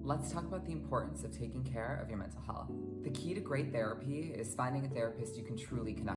Let's talk about the importance of taking care of your mental health. The key to great therapy is finding a therapist you can truly connect.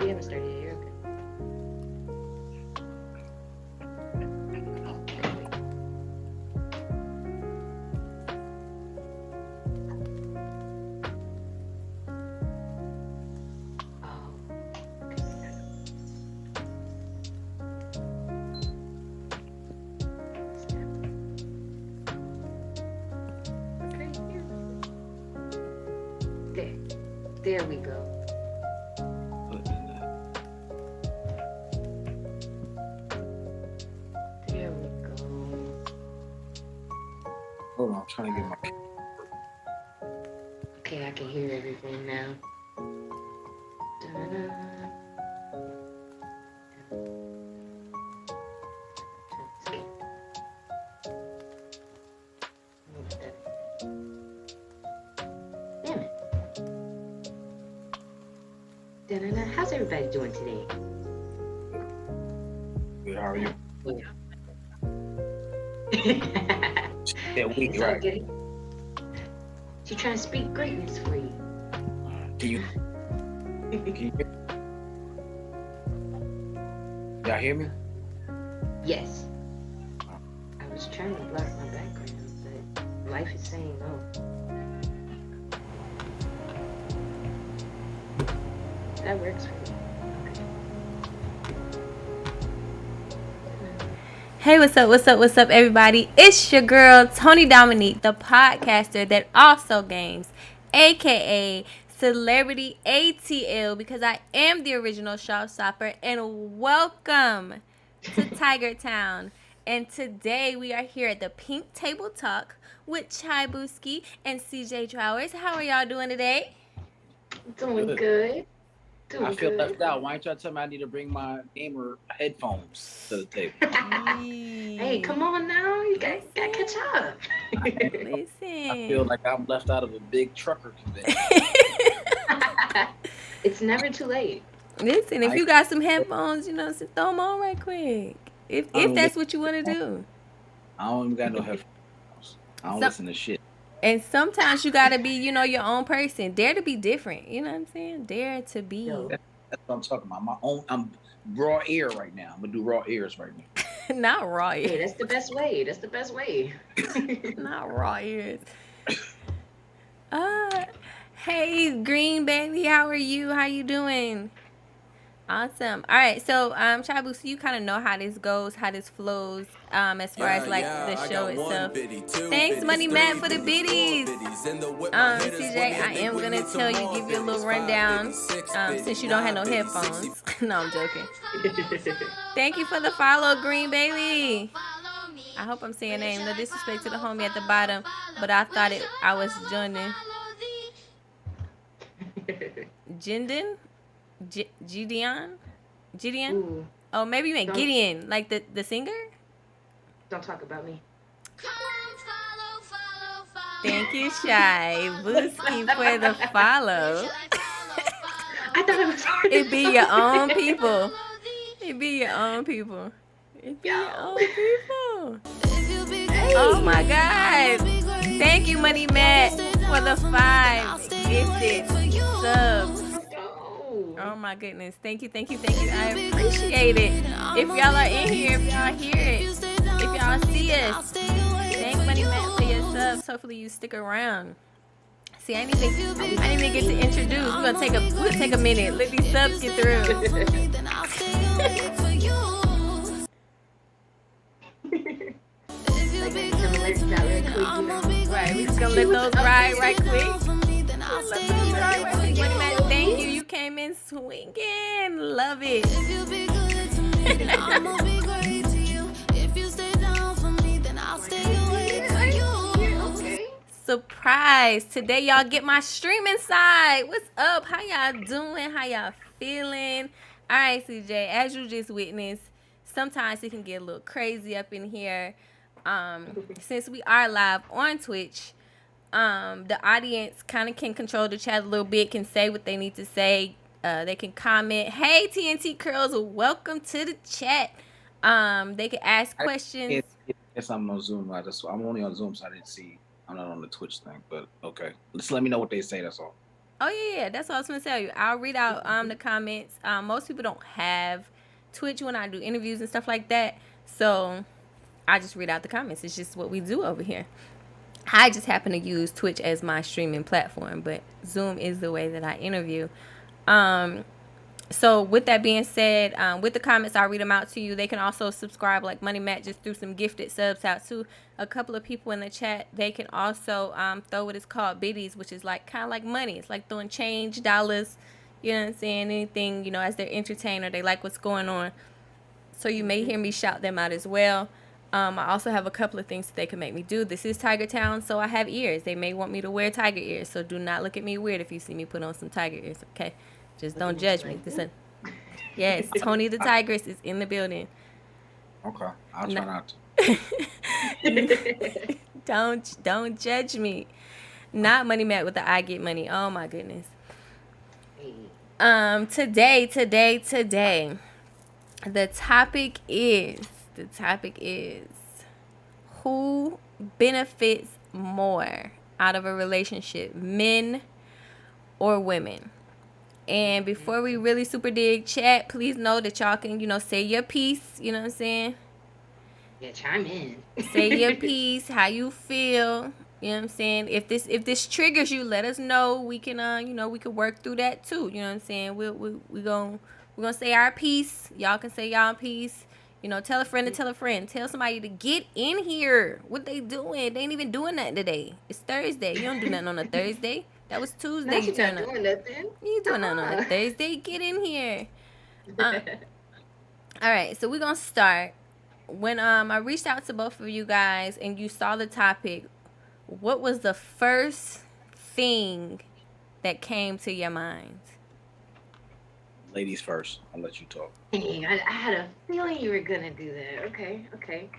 We haven't started yet. You're okay. There we go. There we go. Hold on, I'm trying to get my. Okay, I can hear everything now. Da-da-da. Damn it. Da-da-da. How's everybody doing today? Good, how are you? Yeah. That week, It's all right? good. She's trying to speak greatness for you. Can you? Y'all hear me? Yes. I was trying to block my background, but life is saying no. That works for me. Hey, what's up, everybody? It's your girl, Tony Dominique, the podcaster that also games, aka Celebrity ATL, because I am the original showstopper, and welcome to Tiger Town. And today we are here at the Pink Table Talk with Chai Booski and CJ Trowers. How are y'all doing today? Doing good. I feel left out. Why ain't y'all tell me I need to bring my gamer headphones to the table? Hey, come on now. You got to catch up. Listen. I feel like I'm left out of a big trucker convention. It's never too late. Listen, if you got some headphones, throw them on right quick. If that's what you want to do. I don't even got no headphones. I don't listen to shit. And sometimes you gotta be, your own person. Dare to be different. You know what I'm saying? Dare to be. That's what I'm talking about. I'm raw ear right now. I'm gonna do raw ears right now. Not raw ears. Hey, that's the best way. That's the best way. Not raw ears. Hey, Green Baby, how are you? How you doing? Awesome. All right, so Chabu, so you kind of know how this goes, how this flows, as far as like the show itself. Thanks, Money Matt, for the biddies. CJ, I am gonna tell you, give you a little rundown, since you don't have no headphones. No, I'm joking. Thank you for the follow, Green Baby. I hope I'm saying your name. No disrespect to the homie at the bottom, but I thought I was joining. Jinden? Gideon? Ooh, Oh, maybe you meant Gideon, like the singer? don't talk about me. Thank you, Shy Booski, for the follow. I thought it was hard. It be your own people. It be your own people. It be your own people. Oh my God. Thank you, Money Matt, for the 5 gifted subs. Oh my goodness. Thank you. I appreciate it. If y'all are in here, if y'all hear it, if y'all see us, thank Money Matt for your subs. Hopefully you stick around. See, I didn't even get to introduce. We'll take a minute. Let these subs get through. those right quick. Thank you. You came in swinging. Love it. If you be good to me, then I'ma be great to you. If you stay down for me, then I'll stay away for you. Okay. Surprise. Today, y'all get my streaming side. What's up? How y'all doing? How y'all feeling? All right, CJ, as you just witnessed, sometimes it can get a little crazy up in here. Since we are live on Twitch, the audience kind of can control the chat a little bit, can say what they need to say. They can comment. Hey, TNT Curls, welcome to the chat. They can ask questions. Yes, I'm on Zoom. I'm only on Zoom, so I didn't see. I'm not on the Twitch thing, but okay. Just let me know what they say. That's all. Oh yeah, that's what I was gonna tell you. I'll read out the comments. Most people don't have Twitch when I do interviews and stuff like that, so I just read out the comments. It's just what we do over here. I just happen to use Twitch as my streaming platform, but Zoom is the way that I interview. So with that being said, with the comments, I'll read them out to you. They can also subscribe like Money Matt just threw some gifted subs out to a couple of people in the chat. They can also throw what is called biddies, which is like kind of like money. It's like throwing change, dollars, you know what I'm saying? Anything, you know, as they're entertained or they like what's going on. So you may hear me shout them out as well. I also have a couple of things that they can make me do. This is Tiger Town, so I have ears. They may want me to wear tiger ears, so do not look at me weird if you see me put on some tiger ears, okay? Just don't judge me. Yes, Tony the Tigress is in the building. Okay, I'll try not to. Don't judge me. Not Money Matt with the I Get Money. Oh my goodness. Today, the topic is who benefits more out of a relationship, men or women? And before we really super dig chat, please know that y'all can, you know, say your piece. You know what I'm saying? Yeah, chime in. Say your piece, how you feel. You know what I'm saying? If this triggers you, let us know. We can, you know, we can work through that too. You know what I'm saying? We're gonna say our piece. Y'all can say y'all piece. You know, tell a friend to tell a friend. Tell somebody to get in here. What they doing? They ain't even doing nothing today. It's Thursday. You don't do nothing on a Thursday. That was Tuesday. You turn up. Doing nothing. You doing nothing on a Thursday? Get in here. All right, so we're gonna start. When I reached out to both of you guys and you saw the topic, what was the first thing that came to your mind? Ladies first. I'll let you talk. Dang, I had a feeling you were gonna do that. Okay.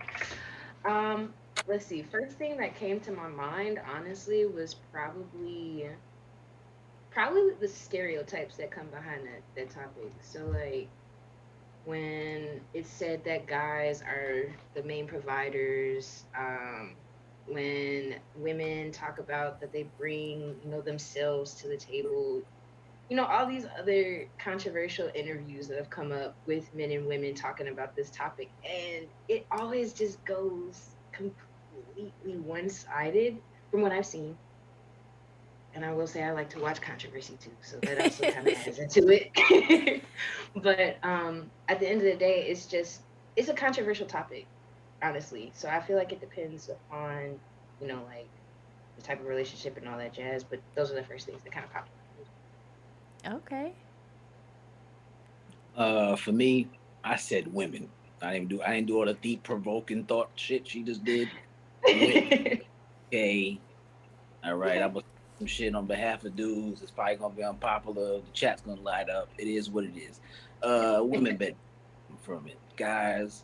Let's see. First thing that came to my mind, honestly, was probably the stereotypes that come behind that topic. So like when it's said that guys are the main providers, when women talk about that they bring, you know, themselves to the table, you know, all these other controversial interviews that have come up with men and women talking about this topic, and it always just goes completely one-sided from what I've seen. And I will say I like to watch controversy too, so that also kind of adds into it. But at the end of the day, it's a controversial topic, honestly. So I feel like it depends upon, you know, like the type of relationship and all that jazz. But those are the first things that kind of popped up. Okay. For me, I said women. I didn't do all the deep provoking thought shit she just did. Okay. All right. I was some shit on behalf of dudes. It's probably gonna be unpopular. The chat's gonna light up. It is what it is. Women bet from it. Guys,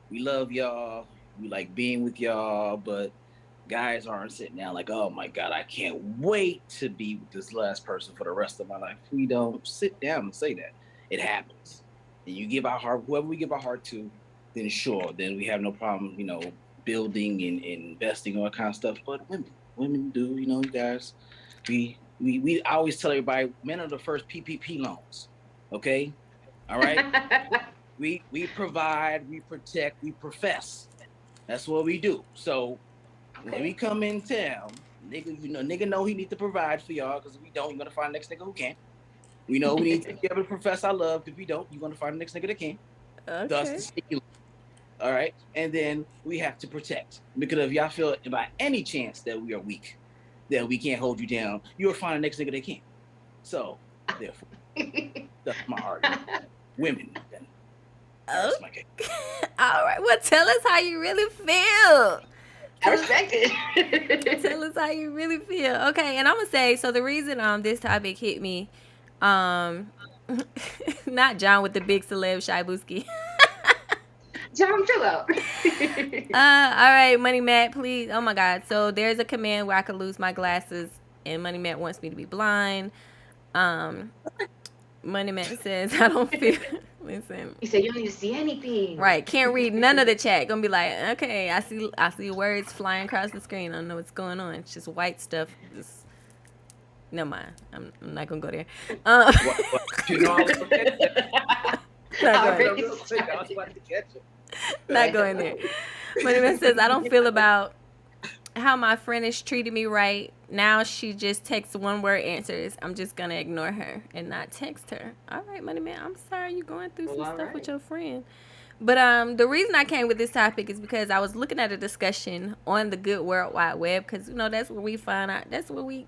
we love y'all. We like being with y'all, but guys aren't sitting down like, oh my God, I can't wait to be with this last person for the rest of my life. We don't sit down and say that. It happens. And you give our heart, whoever we give our heart to, then sure, then we have no problem, you know, building and investing, all that kind of stuff. But women do, you know, you guys, we I always tell everybody, men are the first PPP loans. Okay? All right? we provide, we protect, we profess. That's what we do. So when we come in town, nigga know he need to provide for y'all, because if we don't, you're gonna find the next nigga who can. We know we need to be able to profess our love. If we don't, you're gonna find the next nigga that can. Okay. Thus, all right, and then we have to protect, because if y'all feel by any chance that we are weak, that we can't hold you down, you'll find the next nigga that can. So, therefore, that's my argument. Women, then. That's my case. All right. Well, tell us how you really feel. I respect it. Tell us how you really feel. Okay, and I'm gonna say, so the reason this topic hit me, not John with the big celeb Shibuski. John, chill out. All right, Money Matt, please. Oh my God. So there's a command where I could lose my glasses, and Money Matt wants me to be blind. Money Matt says I don't feel. Listen. He said you don't need to see anything. Right. Can't read none of the chat. Gonna be like, okay, I see words flying across the screen. I don't know what's going on. It's just white stuff. Just never mind. I'm not gonna go there. You know, I was about to catch it. Not going there. Money Man says, I don't feel about how my friend has treated me right. Now she just texts one word answers. I'm just gonna ignore her and not text her. All right, Money Man, I'm sorry you're going through some stuff with your friend. But the reason I came with this topic is because I was looking at a discussion on the good World Wide Web, because that's where we find out, that's where we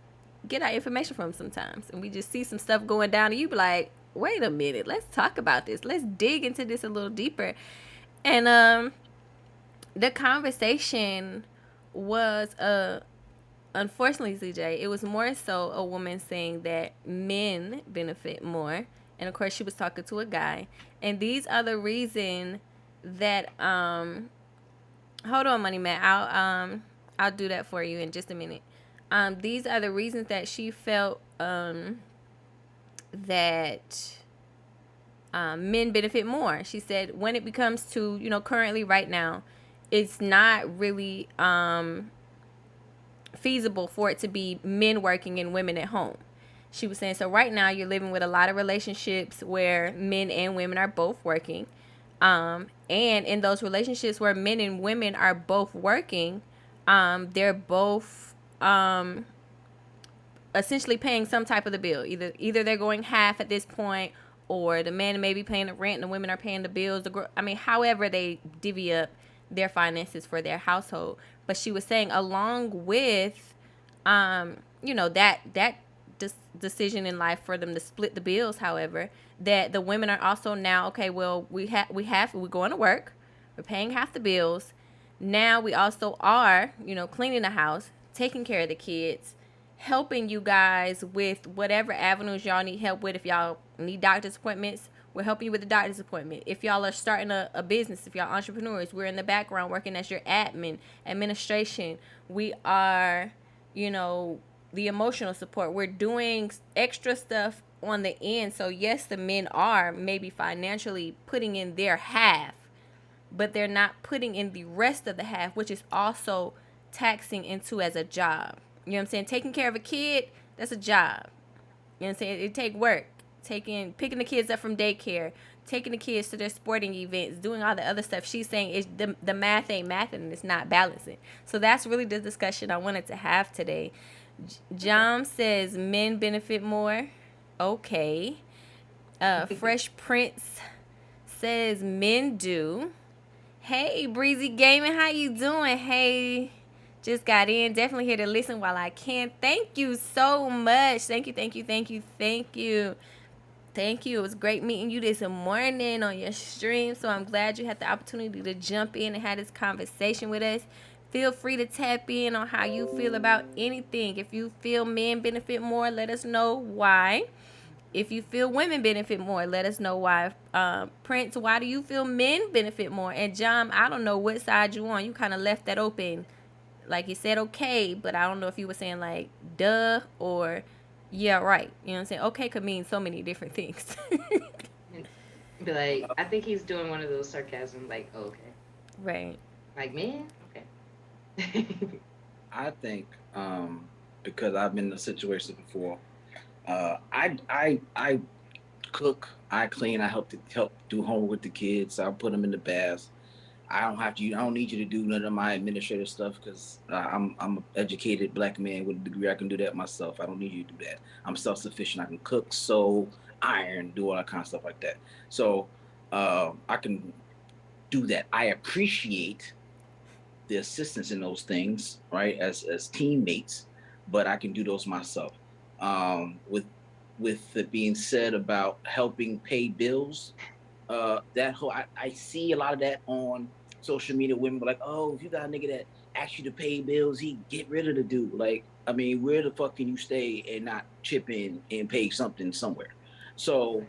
get our information from sometimes, and we just see some stuff going down and you be like, wait a minute, let's talk about this, let's dig into this a little deeper. And the conversation was unfortunately, CJ, it was more so a woman saying that men benefit more, and of course she was talking to a guy, and these are the reason that hold on, Money Man, I'll do that for you in just a minute. These are the reasons that she felt that men benefit more. She said when it becomes to, currently right now, it's not really feasible for it to be men working and women at home. She was saying, so right now you're living with a lot of relationships where men and women are both working. And in those relationships where men and women are both working, they're both essentially paying some type of the bill. Either they're going half at this point, or the men may be paying the rent and the women are paying the bills. However they divvy up their finances for their household. But she was saying, along with that decision in life for them to split the bills, however, that the women are also now, okay, well, we're going to work, we're paying half the bills. Now we also are, cleaning the house, taking care of the kids, helping you guys with whatever avenues y'all need help with. If y'all need doctor's appointments, we're helping you with the doctor's appointment. If y'all are starting a business, if y'all entrepreneurs, we're in the background working as your administration. We are, the emotional support. We're doing extra stuff on the end. So yes, the men are maybe financially putting in their half, but they're not putting in the rest of the half, which is also taxing into as a job. You know what I'm saying? Taking care of a kid, that's a job. You know what I'm saying? It take work. Picking the kids up from daycare, taking the kids to their sporting events, doing all the other stuff. She's saying is the math ain't mathing and it's not balancing. So that's really the discussion I wanted to have today. John says men benefit more. Okay. Fresh Prince says men do. Hey, Breezy Gaming, how you doing? Hey, just got in. Definitely here to listen while I can. Thank you so much. Thank you. It was great meeting you this morning on your stream. So I'm glad you had the opportunity to jump in and have this conversation with us. Feel free to tap in on how you feel about anything. If you feel men benefit more, let us know why. If you feel women benefit more, let us know why. Prince, why do you feel men benefit more? And John, I don't know what side you on. You kind of left that open. Like you said, okay, but I don't know if you were saying like, duh, or yeah, right. You know what I'm saying? Okay could mean so many different things. Be like, I think he's doing one of those sarcasm, like, oh, okay. Right. Like, man? Okay. I think, because I've been in a situation before, I cook, I clean, I help do homework with the kids. I put them in the baths. I don't need you to do none of my administrative stuff because I'm an educated black man with a degree. I can do that myself. I don't need you to do that. I'm self-sufficient. I can cook, sew, iron, do all that kind of stuff like that. So I can do that. I appreciate the assistance in those things, right, as teammates. but I can do those myself. With it being said about helping pay bills, that whole I see a lot of that on social media. Women were like, oh, if you got a nigga that asks you to pay bills, he get rid of the dude. Like, I mean, where the fuck can you stay and not chip in and pay something somewhere? So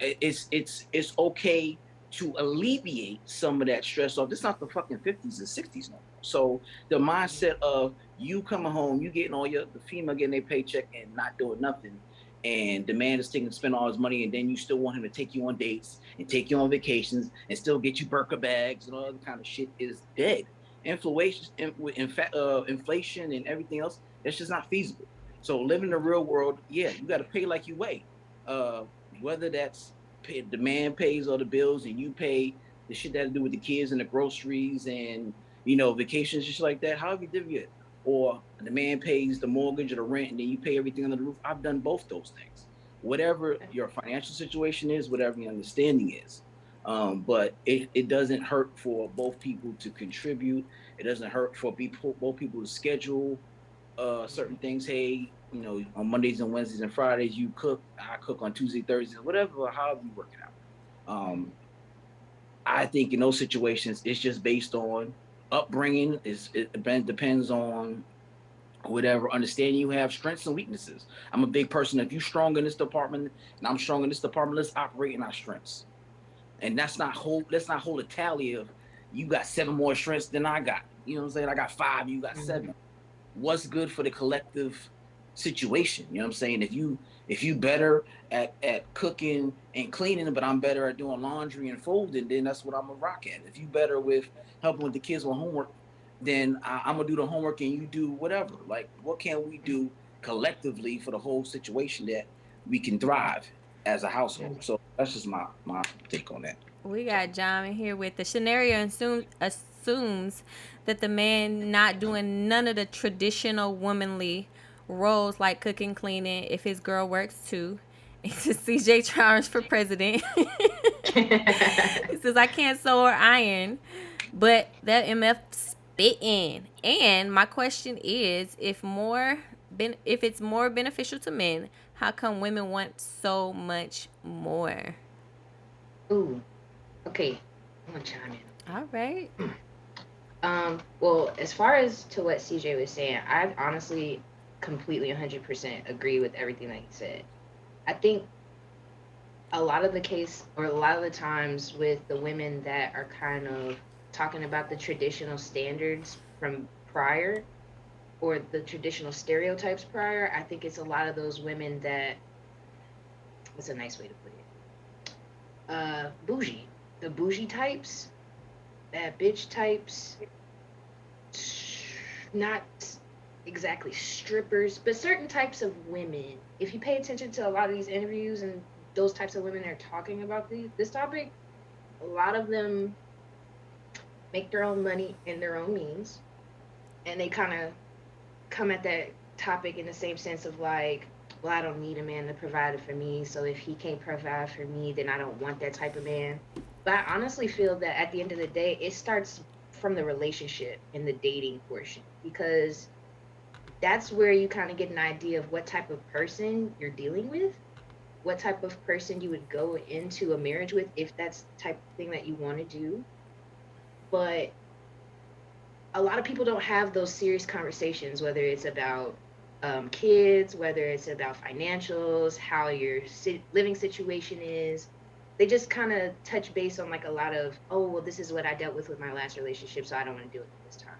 it's okay to alleviate some of that stress off. This is not the fucking 50s and 60s no more. So the mindset of you coming home, you getting all the female getting their paycheck and not doing nothing, and the man is taking to spend all his money, and then you still want him to take you on dates and take you on vacations and still get you Birkin bags and all other kind of shit is dead. Inflation and everything else, that's just not feasible. So living in the real world, yeah, you got to pay like you weigh. Whether that's the man pays all the bills and you pay the shit that to do with the kids and the groceries and vacations, just like that. However you do it, or the man pays the mortgage or the rent and then you pay everything under the roof. I've done both those things. Whatever your financial situation is, whatever your understanding is. But it doesn't hurt for both people to contribute. It doesn't hurt for both people to schedule certain things. Hey, on Mondays and Wednesdays and Fridays, you cook. I cook on Tuesday, Thursdays, whatever, however you work it out. I think in those situations, it's just based on upbringing. It depends on whatever understanding you have, strengths and weaknesses. I'm a big person. If you're strong in this department and I'm strong in this department, let's operate in our strengths. And let's not hold a tally of you got 7 more strengths than I got. You know what I'm saying? I got 5, you got 7. What's good for the collective situation? You know what I'm saying? If you better at cooking and cleaning, but I'm better at doing laundry and folding, then that's what I'm gonna rock at. If you better with helping with the kids with homework, then I'm gonna do the homework and you do whatever. Like, what can we do collectively for the whole situation that we can thrive as a household? So that's just my take on that. We got John in here with the scenario assumes that the man not doing none of the traditional womanly roles like cooking, cleaning, if his girl works too. It's CJ Charles for president. He says, I can't sew or iron, but that MF spitting. And my question is, if it's more beneficial to men, how come women want so much more? Ooh, okay, I'm gonna chime in. All right. Well, as far as to what CJ was saying, I honestly completely 100% agree with everything that he said. I think a lot of the times with the women that are kind of talking about the traditional standards from prior, or the traditional stereotypes prior, I think it's a lot of those women that, what's a nice way to put it? Bougie. The bougie types, bad bitch types, not exactly strippers, but certain types of women. If you pay attention to a lot of these interviews and those types of women that are talking about this topic, a lot of them make their own money in their own means, and they kind of come at that topic in the same sense of like, well, I don't need a man to provide it for me, so if he can't provide for me, then I don't want that type of man. But I honestly feel that at the end of the day, it starts from the relationship and the dating portion, because that's where you kind of get an idea of what type of person you're dealing with, what type of person you would go into a marriage with, if that's the type of thing that you want to do. But a lot of people don't have those serious conversations, whether it's about kids, whether it's about financials, how your living situation is. They just kind of touch base on like a lot of, oh, well, this is what I dealt with my last relationship, so I don't want to do it this time.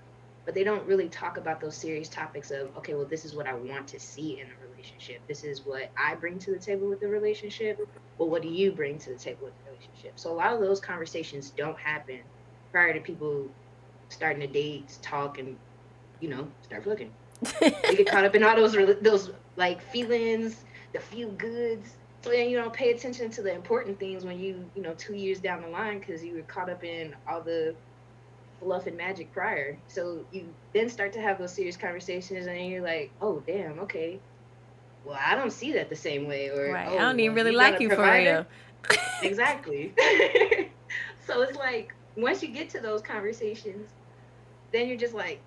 But they don't really talk about those serious topics of, okay, well, this is what I want to see in a relationship. This is what I bring to the table with the relationship. Well, what do you bring to the table with the relationship? So a lot of those conversations don't happen prior to people starting to date, talk, and, start fucking. They get caught up in all those like feelings, the feel goods. So then you don't pay attention to the important things when you 2 years down the line, because you were caught up in all the fluff and magic prior. So you then start to have those serious conversations, and then you're like, oh damn, okay, well, I don't see that the same way, or right. I don't even really like you for real. Exactly. So it's like, once you get to those conversations, then you're just like,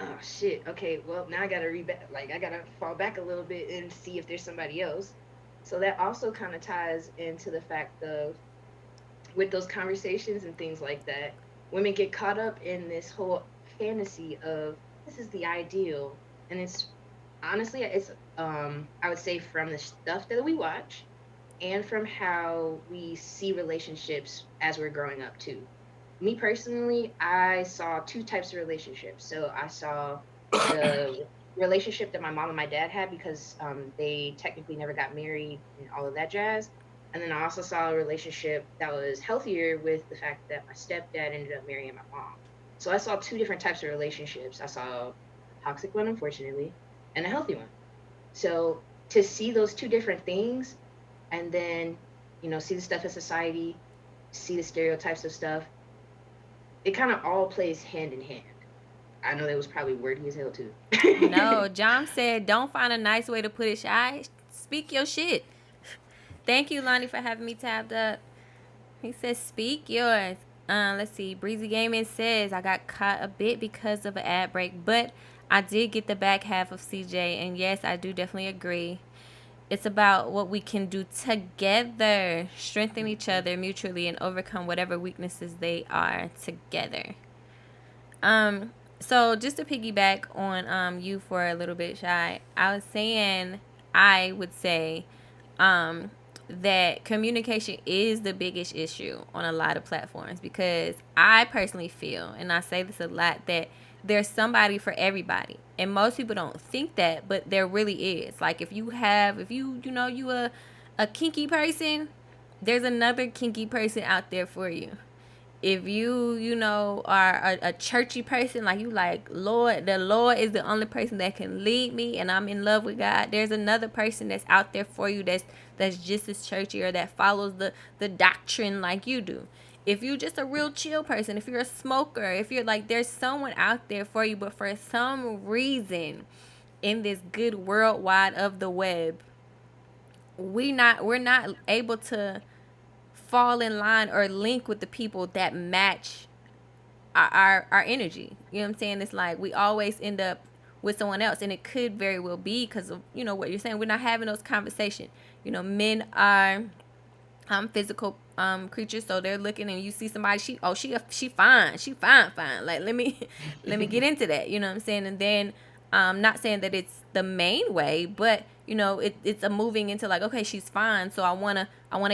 Oh shit. Okay. Well, now I gotta I gotta fall back a little bit and see if there's somebody else. So that also kind of ties into the fact of with those conversations and things like that, women get caught up in this whole fantasy of this is the ideal, and it's honestly it's I would say from the stuff that we watch and from how we see relationships as we're growing up too. Me personally, I saw two types of relationships. So I saw the relationship that my mom and my dad had because they technically never got married and all of that jazz. And then I also saw a relationship that was healthier with the fact that my stepdad ended up marrying my mom. So I saw two different types of relationships. I saw a toxic one, unfortunately, and a healthy one. So to see those two different things and then, see the stuff in society, see the stereotypes of stuff, it kind of all plays hand in hand. I know that was probably wordy as hell too. No, John said, don't find a nice way to put it, Shy. Speak your shit. Thank you, Lonnie, for having me tabbed up. He says, speak yours. Let's see. Breezy Gaming says, I got caught a bit because of an ad break, but I did get the back half of CJ. And yes, I do definitely agree. It's about what we can do together, strengthen each other mutually, and overcome whatever weaknesses they are together. So just to piggyback on you for a little bit, Shy, I would say that communication is the biggest issue on a lot of platforms, because I personally feel, and I say this a lot, that there's somebody for everybody. And most people don't think that, but there really is. Like if you a kinky person, there's another kinky person out there for you. If you are a churchy person, like you like, Lord, the Lord is the only person that can lead me and I'm in love with God, there's another person that's out there for you that's just as churchy or that follows the doctrine like you do. If you're just a real chill person, if you're a smoker, if you're like, there's someone out there for you. But for some reason in this good worldwide of the web, we're not able to fall in line or link with the people that match our energy. You know what I'm saying? It's like we always end up with someone else, and it could very well be because of what you're saying. We're not having those conversations. Men are physical creatures, so they're looking, and you see somebody, she fine, like let me get into that. You know what I'm saying? And then not saying that it's the main way, but it's a moving into like, okay, she's fine, so I wanna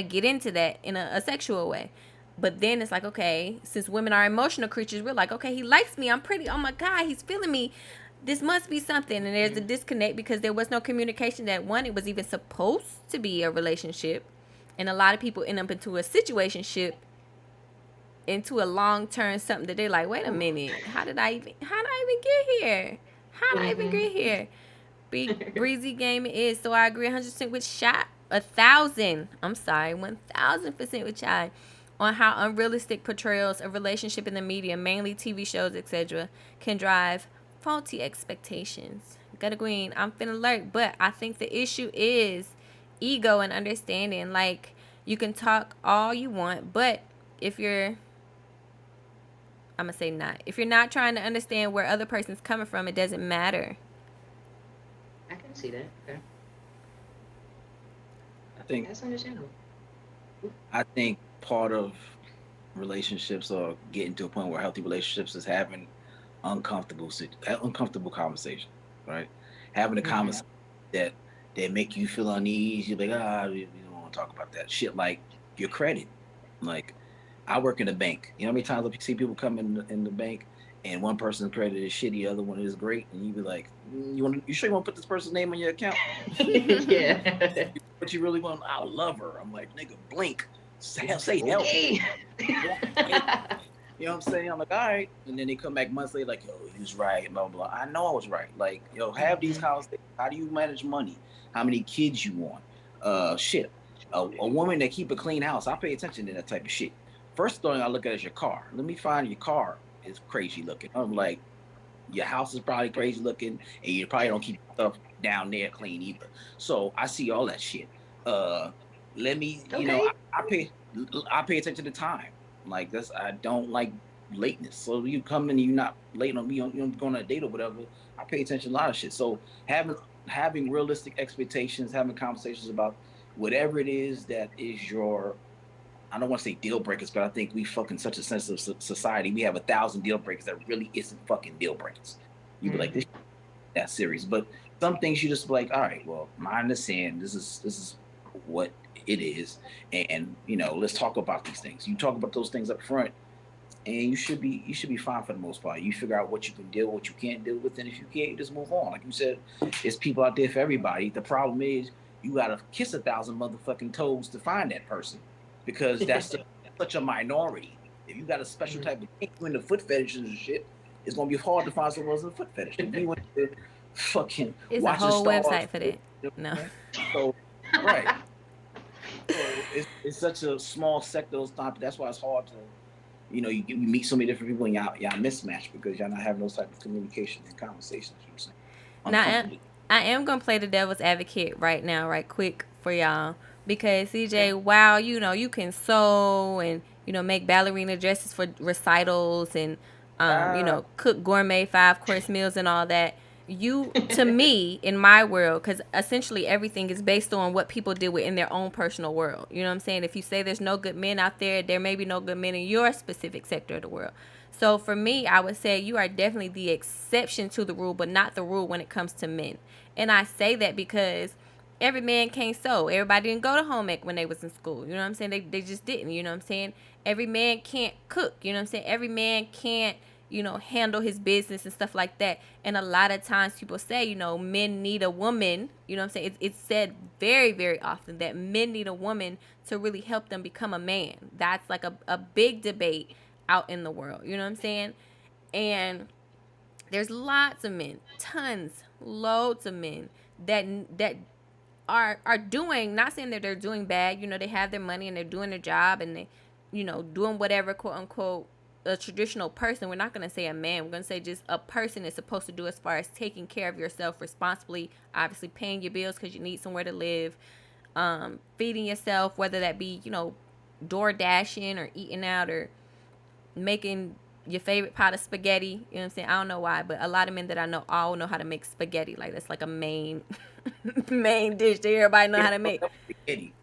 get into that in a sexual way. But then it's like, okay, since women are emotional creatures, we're like, okay, he likes me, I'm pretty, oh my God, he's feeling me, this must be something. And there's a disconnect because there was no communication that, one, it was even supposed to be a relationship. And a lot of people end up into a situationship, into a long-term something that they're like, wait a minute, how did I even get here? How did I even get here? Breezy Game is, so I agree 100% with Shot. 1000% with Chai on how unrealistic portrayals of relationship in the media, mainly TV shows, etc., can drive faulty expectations. Gutter Green, I'm finna alert, but I think the issue is ego and understanding. Like, you can talk all you want, but if you're not trying to understand where other person's coming from, it doesn't matter. I can see that. Okay. I think that's understandable. I think part of relationships, or getting to a point where healthy relationships, is having uncomfortable conversation, right? Having a conversation that make you feel uneasy. You're like, you don't want to talk about that shit. Like your credit. Like, I work in a bank. You know how many times I see people come in the bank and one person's credit is shitty, the other one is great, and you be like, you sure you want to put this person's name on your account? Yeah. But you really want? I love her. I'm like, nigga, blink. Say help. Okay. You know what I'm saying? I'm like, all right. And then they come back months later, like, yo, he was right, blah, blah, blah. I know I was right. Like, yo, have these conversations. How do you manage money? How many kids you want? Shit. A woman that keep a clean house, I pay attention to that type of shit. First thing I look at is your car. Let me find your car is crazy looking. I'm like, your house is probably crazy looking, and you probably don't keep stuff down there clean either. So I see all that shit. Let me, I pay attention to time. Like, I don't like lateness. So you come in and you're not late on me, you don't go on a date or whatever. I pay attention to a lot of shit. So having realistic expectations, having conversations about whatever it is that is your, I don't want to say deal breakers, but I think we fucking such a sensitive society. We have 1,000 deal breakers that really isn't fucking deal breakers. You be like, this that serious. But some things you just be like, all right, well, mind the sand. This is what it is, and you know, let's talk about these things. You talk about those things up front, and you should be fine for the most part. You figure out what you can deal, what you can't deal with, and if you can't, you just move on. Like you said, there's people out there for everybody. The problem is you gotta kiss 1,000 motherfucking toes to find that person, because that's such a minority. If you got a special type of kink into foot fetishes and shit, it's gonna be hard to find someone who's a foot fetish. If you went to fucking It's a watching whole Star Wars, website for that. No. So right. So it's such a small sector of time. That's why it's hard to, you know, you meet so many different people and y'all mismatch because y'all not having those type of communication and conversations. You know what I'm saying? Now, I am going to play the devil's advocate right now, right quick for y'all. Because, CJ, while, you know, you can sew and, you know, make ballerina dresses for recitals and, you know, cook gourmet 5-course meals and all that, you, to me, in my world, because essentially everything is based on what people deal with in their own personal world. You know what I'm saying? If you say there's no good men out there, there may be no good men in your specific sector of the world. So for me, I would say you are definitely the exception to the rule, but not the rule when it comes to men. And I say that because every man can't sew. Everybody didn't go to home ec when they was in school. You know what I'm saying? They just didn't. You know what I'm saying? Every man can't cook. You know what I'm saying? Every man can't, you know, handle his business and stuff like that. And a lot of times people say, you know, men need a woman. You know what I'm saying? It's said very, very often that men need a woman to really help them become a man. That's like a big debate out in the world. You know what I'm saying? And there's lots of men, tons, loads of men that are doing, not saying that they're doing bad. You know, they have their money and they're doing their job and they, you know, doing whatever, quote unquote, a traditional person, we're not going to say a man, we're going to say just a person is supposed to do as far as taking care of yourself responsibly, obviously paying your bills because you need somewhere to live, feeding yourself, whether that be, you know, door dashing or eating out or making your favorite pot of spaghetti. You know what I'm saying? I don't know why, but a lot of men that I know all know how to make spaghetti. Like that's like a main dish that everybody know how to make. Spaghetti.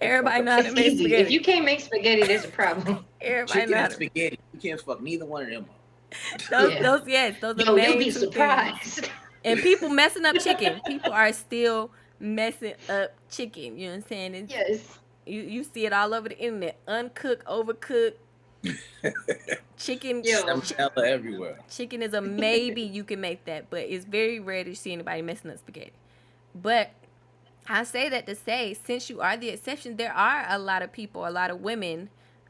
Everybody know how to It's make easy. spaghetti. If you can't make spaghetti, there's a problem. Everybody Chicken know how and to. spaghetti. You can't fuck neither one of them up. Those Yo, are main you'll be two surprised. things. And people messing up chicken. People are still messing up chicken. You know what I'm saying? It's, Yes. you see it all over the internet. Uncooked, overcooked. Chicken. Yo. Salmonella everywhere. Chicken is a maybe you can make that, but it's very rare to see anybody messing up spaghetti. But I say that to say, since you are the exception, there are a lot of people, a lot of women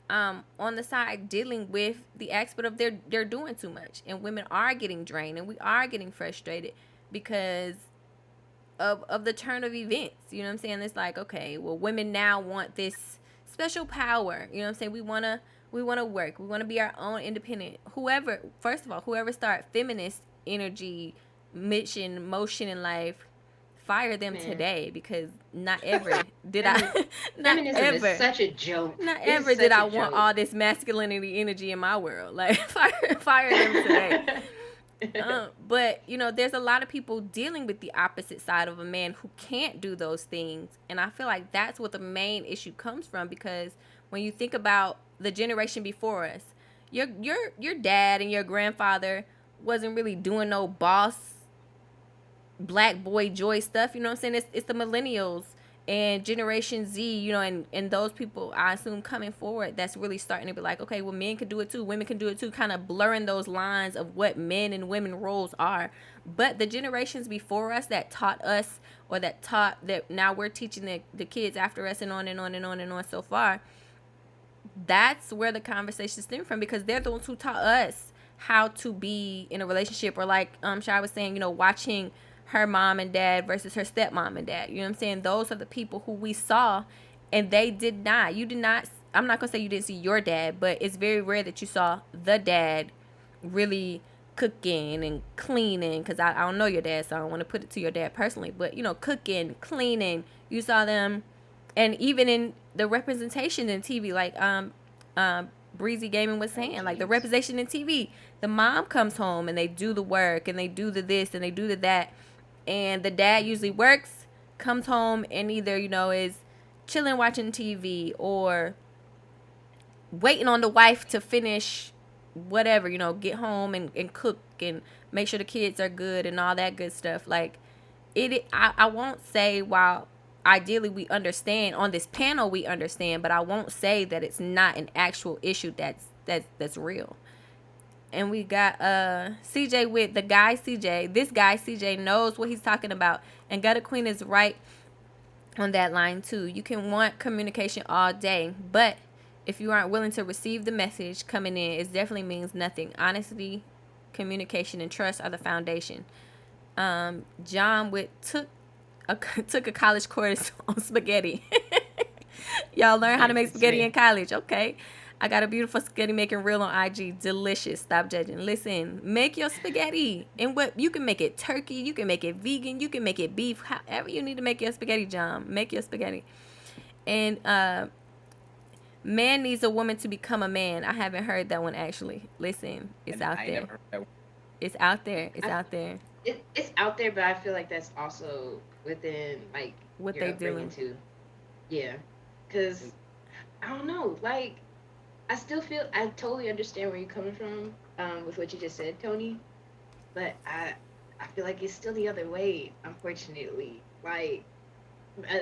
on the side dealing with the aspect of they're doing too much. And women are getting drained and we are getting frustrated because of the turn of events. You know what I'm saying? It's like, okay, well, women now want this special power. You know what I'm saying? We want to work. We want to be our own independent. First of all, whoever start feminist energy, mission, motion in life, fire them today, because not ever did I not Feminism ever is such a joke. not It's ever such did I a want joke. all this masculinity energy in my world. Like fire them today. But you know, there's a lot of people dealing with the opposite side of a man who can't do those things, and I feel like that's what the main issue comes from. Because when you think about the generation before us, your dad and your grandfather wasn't really doing no boss black boy joy stuff. You know what I'm saying? It's the millennials and Generation Z, you know, and those people, I assume, coming forward, that's really starting to be like, okay, well, men can do it too, women can do it too, kind of blurring those lines of what men and women roles are. But the generations before us that taught us, or that taught, that now we're teaching the kids after us, and on and on and on and on so far, that's where the conversation stemmed from, because they're the ones who taught us how to be in a relationship. Or like Shai was saying, you know, watching her mom and dad versus her stepmom and dad. You know what I'm saying? Those are the people who we saw, and they did not. You did not. I'm not going to say you didn't see your dad, but it's very rare that you saw the dad really cooking and cleaning, because I don't know your dad, so I don't want to put it to your dad personally, but, you know, cooking, cleaning. You saw them, and even in the representation in TV, like Breezy Gaming was saying, like the representation in TV. The mom comes home and they do the work and they do the this and they do the that, and the dad usually works, comes home, and either, you know, is chilling watching TV or waiting on the wife to finish whatever, you know, get home and cook and make sure the kids are good and all that good stuff. Like I won't say, while ideally we understand on this panel, we understand, but I won't say that it's not an actual issue that's real. And we got CJ with the guy CJ. This guy CJ knows what he's talking about, and Gutter Queen is right on that line too. You can want communication all day, but if you aren't willing to receive the message coming in, it definitely means nothing. Honesty, communication, and trust are the foundation. John took a college course on spaghetti. Y'all learn how to make spaghetti in college. Okay. I got a beautiful spaghetti making reel on IG. Delicious. Stop judging. Listen, make your spaghetti. And what you can make it turkey, you can make it vegan, you can make it beef, however you need to make your spaghetti, John. Make your spaghetti. And man needs a woman to become a man. I haven't heard that one actually. Listen, it's out there. It's out there. It's out there. It's out there, but I feel like that's also within like what your they doing too. Yeah, because I don't know. Like, I still feel I totally understand where you're coming from with what you just said, Tony. But I feel like it's still the other way, unfortunately. Like,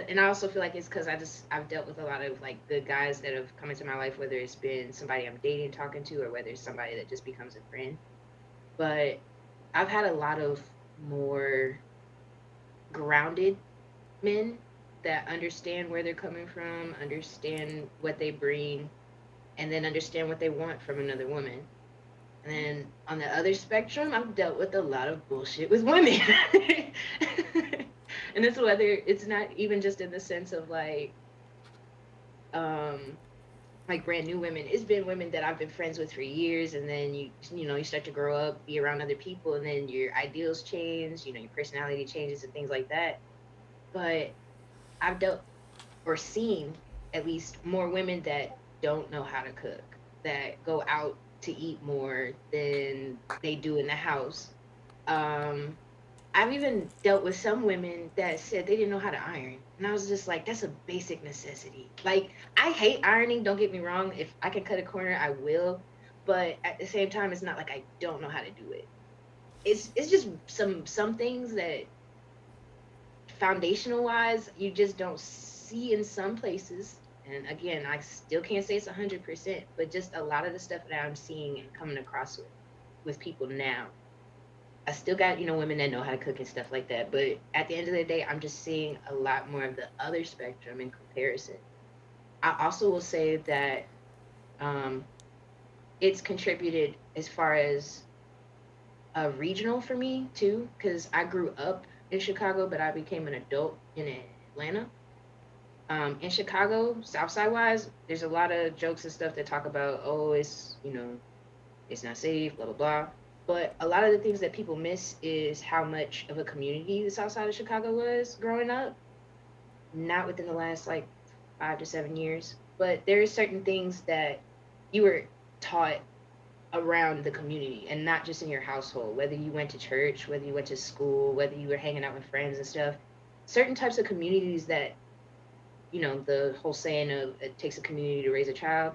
and I also feel like it's because I've dealt with a lot of like good guys that have come into my life, whether it's been somebody I'm dating, talking to, or whether it's somebody that just becomes a friend. But I've had a lot of more grounded men that understand where they're coming from, understand what they bring, and then understand what they want from another woman. And then on the other spectrum, I've dealt with a lot of bullshit with women. And it's whether it's not even just in the sense of like brand new women. It's been women that I've been friends with for years, and then you start to grow up, be around other people, and then your ideals change, your personality changes and things like that. But I've dealt or seen at least more women that don't know how to cook, that go out to eat more than they do in the house. I've even dealt with some women that said they didn't know how to iron. And I was just like, that's a basic necessity. Like, I hate ironing, don't get me wrong. If I can cut a corner, I will. But at the same time, it's not like I don't know how to do it. It's just some things that foundational wise, you just don't see in some places. And again, I still can't say it's 100%, but just a lot of the stuff that I'm seeing and coming across with people now. I still got, women that know how to cook and stuff like that. But at the end of the day, I'm just seeing a lot more of the other spectrum in comparison. I also will say that it's contributed as far as regional for me, too, because I grew up in Chicago, but I became an adult in Atlanta. In Chicago, Southside wise, there's a lot of jokes and stuff that talk about, oh, it's, it's not safe, blah, blah, blah. But a lot of the things that people miss is how much of a community the South Side of Chicago was growing up. Not within the last 5 to 7 years, but there are certain things that you were taught around the community and not just in your household, whether you went to church, whether you went to school, whether you were hanging out with friends and stuff. Certain types of communities that, the whole saying of it takes a community to raise a child.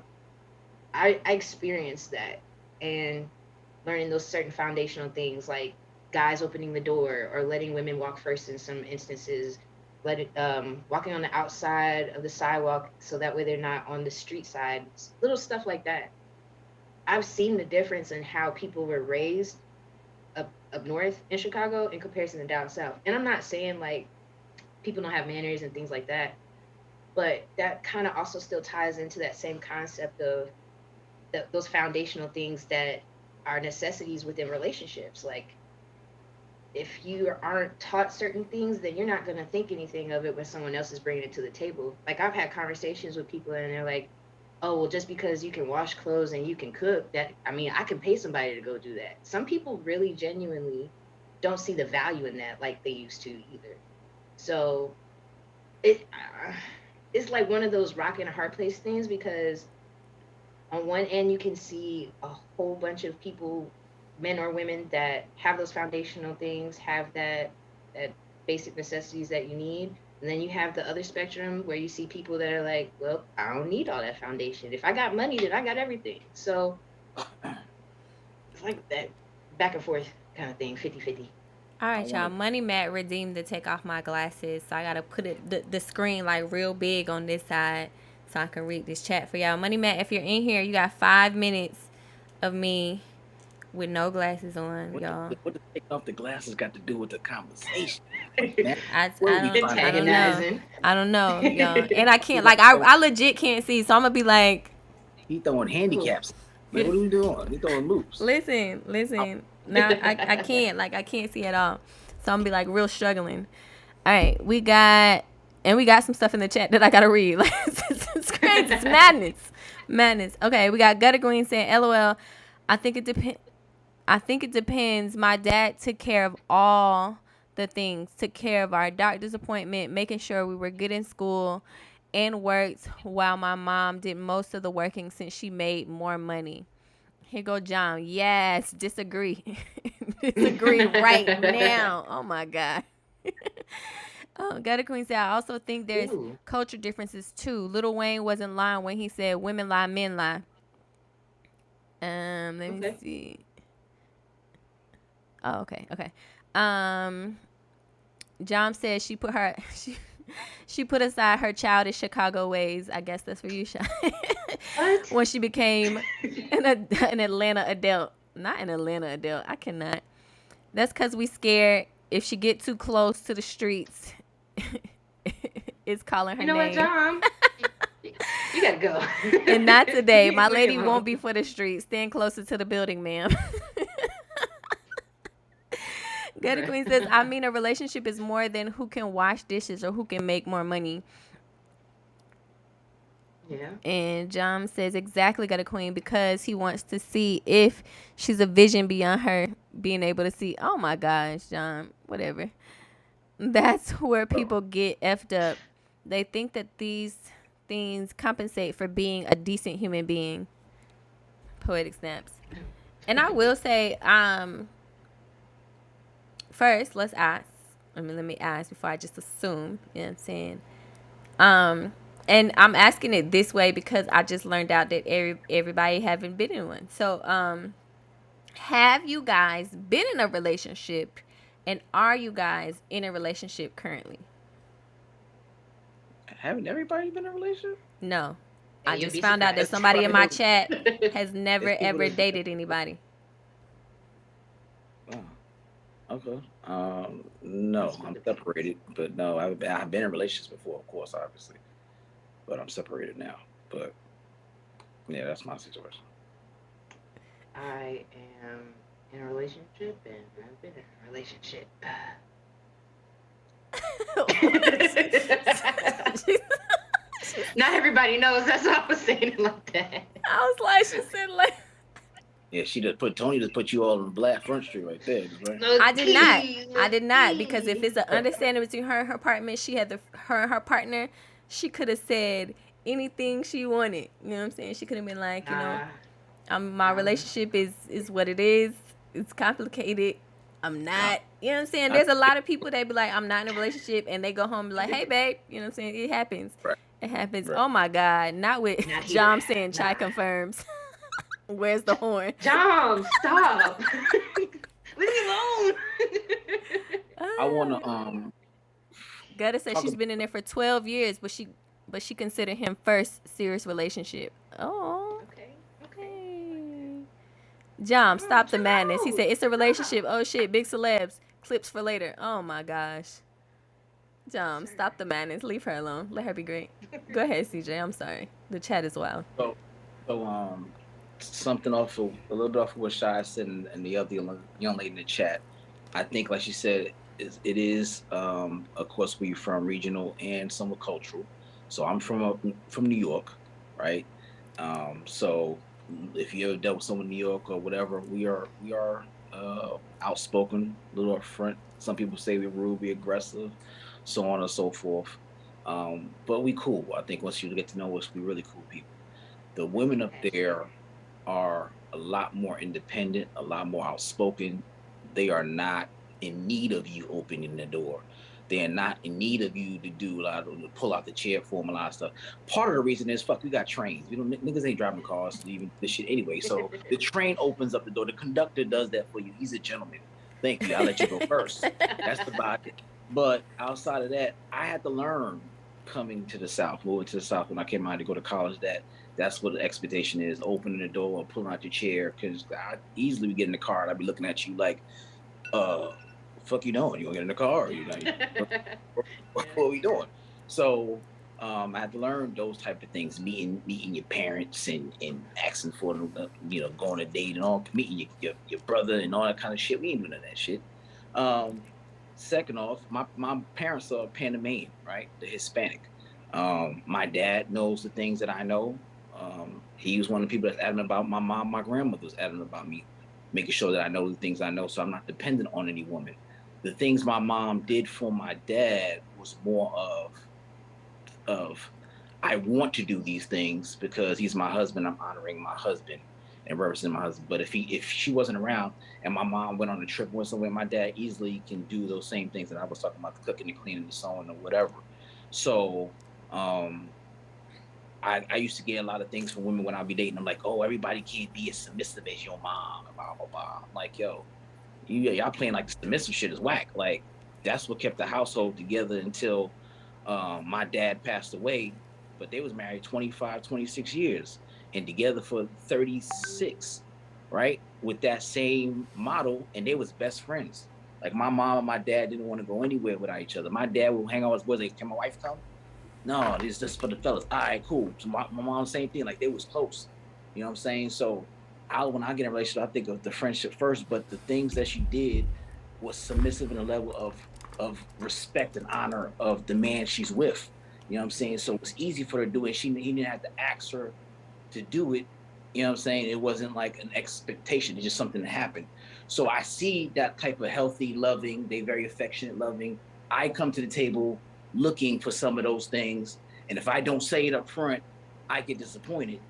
I experienced that, and learning those certain foundational things like guys opening the door or letting women walk first in some instances, walking on the outside of the sidewalk so that way they're not on the street side, little stuff like that. I've seen the difference in how people were raised up north in Chicago in comparison to down south. And I'm not saying people don't have manners and things like that, but that kind of also still ties into that same concept of those foundational things that are necessities within relationships. Like, if you aren't taught certain things, then you're not going to think anything of it when someone else is bringing it to the table. Like, I've had conversations with people and they're like, oh, well, just because you can wash clothes and you can cook, I can pay somebody to go do that. Some people really genuinely don't see the value in that like they used to either. So it's like one of those rock and a hard place things, because on one end you can see a whole bunch of people, men or women, that have those foundational things, have that basic necessities that you need. And then you have the other spectrum where you see people that are like, well, I don't need all that foundation. If I got money, then I got everything. So it's like that back and forth kind of thing, 50-50. All right, y'all. Money Matt redeemed to take off my glasses, so I gotta put it the screen like real big on this side so I can read this chat for y'all. Money Matt, if you're in here, you got 5 minutes of me with no glasses on, y'all. What does taking off the glasses got to do with the conversation? I don't know. I don't know, Y'all. y'all. And I can't, like, I legit can't see, so I'm gonna be like, he throwing handicaps. Like, what are we doing? We throwing loops. Listen. Now I can't see at all. So I'm gonna be like real struggling. All right, we got some stuff in the chat that I gotta read. Like, it's crazy. It's madness. Okay, we got Gutter Green saying, "LOL. I think it depends. My dad took care of all the things. Took care of our doctor's appointment, making sure we were good in school, and worked while my mom did most of the working since she made more money." Here go John. Yes, disagree. Disagree right now. Oh my God. Gutter Queen said, I also think there's culture differences too. Lil Wayne wasn't lying when he said women lie, men lie. Let me see. Oh, okay. John said she put aside her childish Chicago ways. I guess that's for you, Sean. What? When she became an Atlanta adult. Not an Atlanta adult. I cannot. That's because we scared if she get too close to the streets, it's calling her name. You know what, John? You gotta go. And not today. My lady won't be for the streets. Stand closer to the building, ma'am. Gutter Queen says, I mean, a relationship is more than who can wash dishes or who can make more money. Yeah. And John says, exactly, Gutter Queen, because he wants to see if she's a vision beyond her being able to see. Oh my gosh, John, whatever. That's where people get effed up. They think that these things compensate for being a decent human being. Poetic snaps. And I will say, first, let's ask. Let me ask before I just assume. You know what I'm saying? And I'm asking it this way because I just learned out that everybody haven't been in one. So, have you guys been in a relationship, and are you guys in a relationship currently? Haven't everybody been in a relationship? No. I just found out that somebody in my chat has never ever dated anybody. Oh. Okay. No, I'm separated, but no, I've been in relationships before, of course, obviously, but I'm separated now. But yeah, that's my situation. I am in a relationship, and I've been in a relationship. Not everybody knows. That's why I was saying it like that. I was like, she said like. Yeah, Tony just put you all on Black Front Street right there, right? No, I did not, because if it's an understanding between her and her partner, her and her partner, she could have said anything she wanted. You know what I'm saying? She could have been like, you know, my relationship is what it is. It's complicated. I'm not. You know what I'm saying? There's a lot of people that be like, I'm not in a relationship, and they go home and be like, hey, babe. You know what I'm saying? It happens. Right. It happens. Right. Oh, my God. Not with John saying Chai confirms. Where's the horn? John, stop. Leave me alone. I want to Gutter said she's been in there for 12 years, but she considered him first serious relationship. Oh. Okay. John, stop the madness. He said it's a relationship. Oh shit, big celebs. Clips for later. Oh my gosh. John, stop the madness. Leave her alone. Let her be great. Go ahead, CJ. I'm sorry. The chat is wild. So something a little bit off of what Shai said and the other young lady in the chat. I think, like she said, it is of course we're from regional and somewhat cultural. So I'm from New York, right? So if you ever dealt with someone in New York or whatever, we are outspoken, a little upfront. Some people say we're rude, we're aggressive, so on and so forth. But we cool. I think once you get to know us, we really cool people. The women up there are a lot more independent, a lot more outspoken. They are not in need of you opening the door. They're not in need of you to do a lot of to pull out the chair for them, a lot of stuff. Part of the reason is fuck, we got trains. We don't niggas ain't driving cars, even this shit anyway. So the train opens up the door. The conductor does that for you. He's a gentleman. Thank you. I'll let you go first. That's about it. But outside of that, I had to learn coming to the South, moving to the South when I came out to go to college, that's what the expectation is, opening the door or pulling out your chair, because I easily would get in the car and I'd be looking at you like, fuck you doing? You want to get in the car? Or you know, what are we doing? So I had to learn those type of things, meeting your parents and asking for them, going on a date and all, meeting your brother and all that kind of shit. We ain't doing that shit. Second off, my parents are Panamanian, right? They're Hispanic. My dad knows the things that I know. He was one of the people that's adamant about my mom. My grandmother was adamant about me, making sure that I know the things I know, so I'm not dependent on any woman. The things my mom did for my dad was more of I want to do these things because he's my husband. I'm honoring my husband and representing my husband. But if she wasn't around and my mom went on a trip, went somewhere, my dad easily can do those same things that I was talking about, the cooking, the cleaning, the sewing, or whatever. So I used to get a lot of things from women when I'd be dating. I'm like, oh, everybody can't be as submissive as your mom. Blah, blah, blah. I'm like, yo, y'all playing like submissive shit is whack. Like, that's what kept the household together until my dad passed away. But they was married 25, 26 years and together for 36, right? With that same model, and they was best friends. Like, my mom and my dad didn't want to go anywhere without each other. My dad would hang out with his boys, like, can my wife come? No, this is just for the fellas. All right, cool. So my mom, same thing. Like, they was close. You know what I'm saying? So when I get in a relationship, I think of the friendship first, but the things that she did was submissive in a level of respect and honor of the man she's with. You know what I'm saying? So it's easy for her to do it. He didn't have to ask her to do it. You know what I'm saying? It wasn't like an expectation. It's just something that happened. So I see that type of healthy, loving, they very affectionate, loving. I come to the table looking for some of those things, and if I don't say it up front, I get disappointed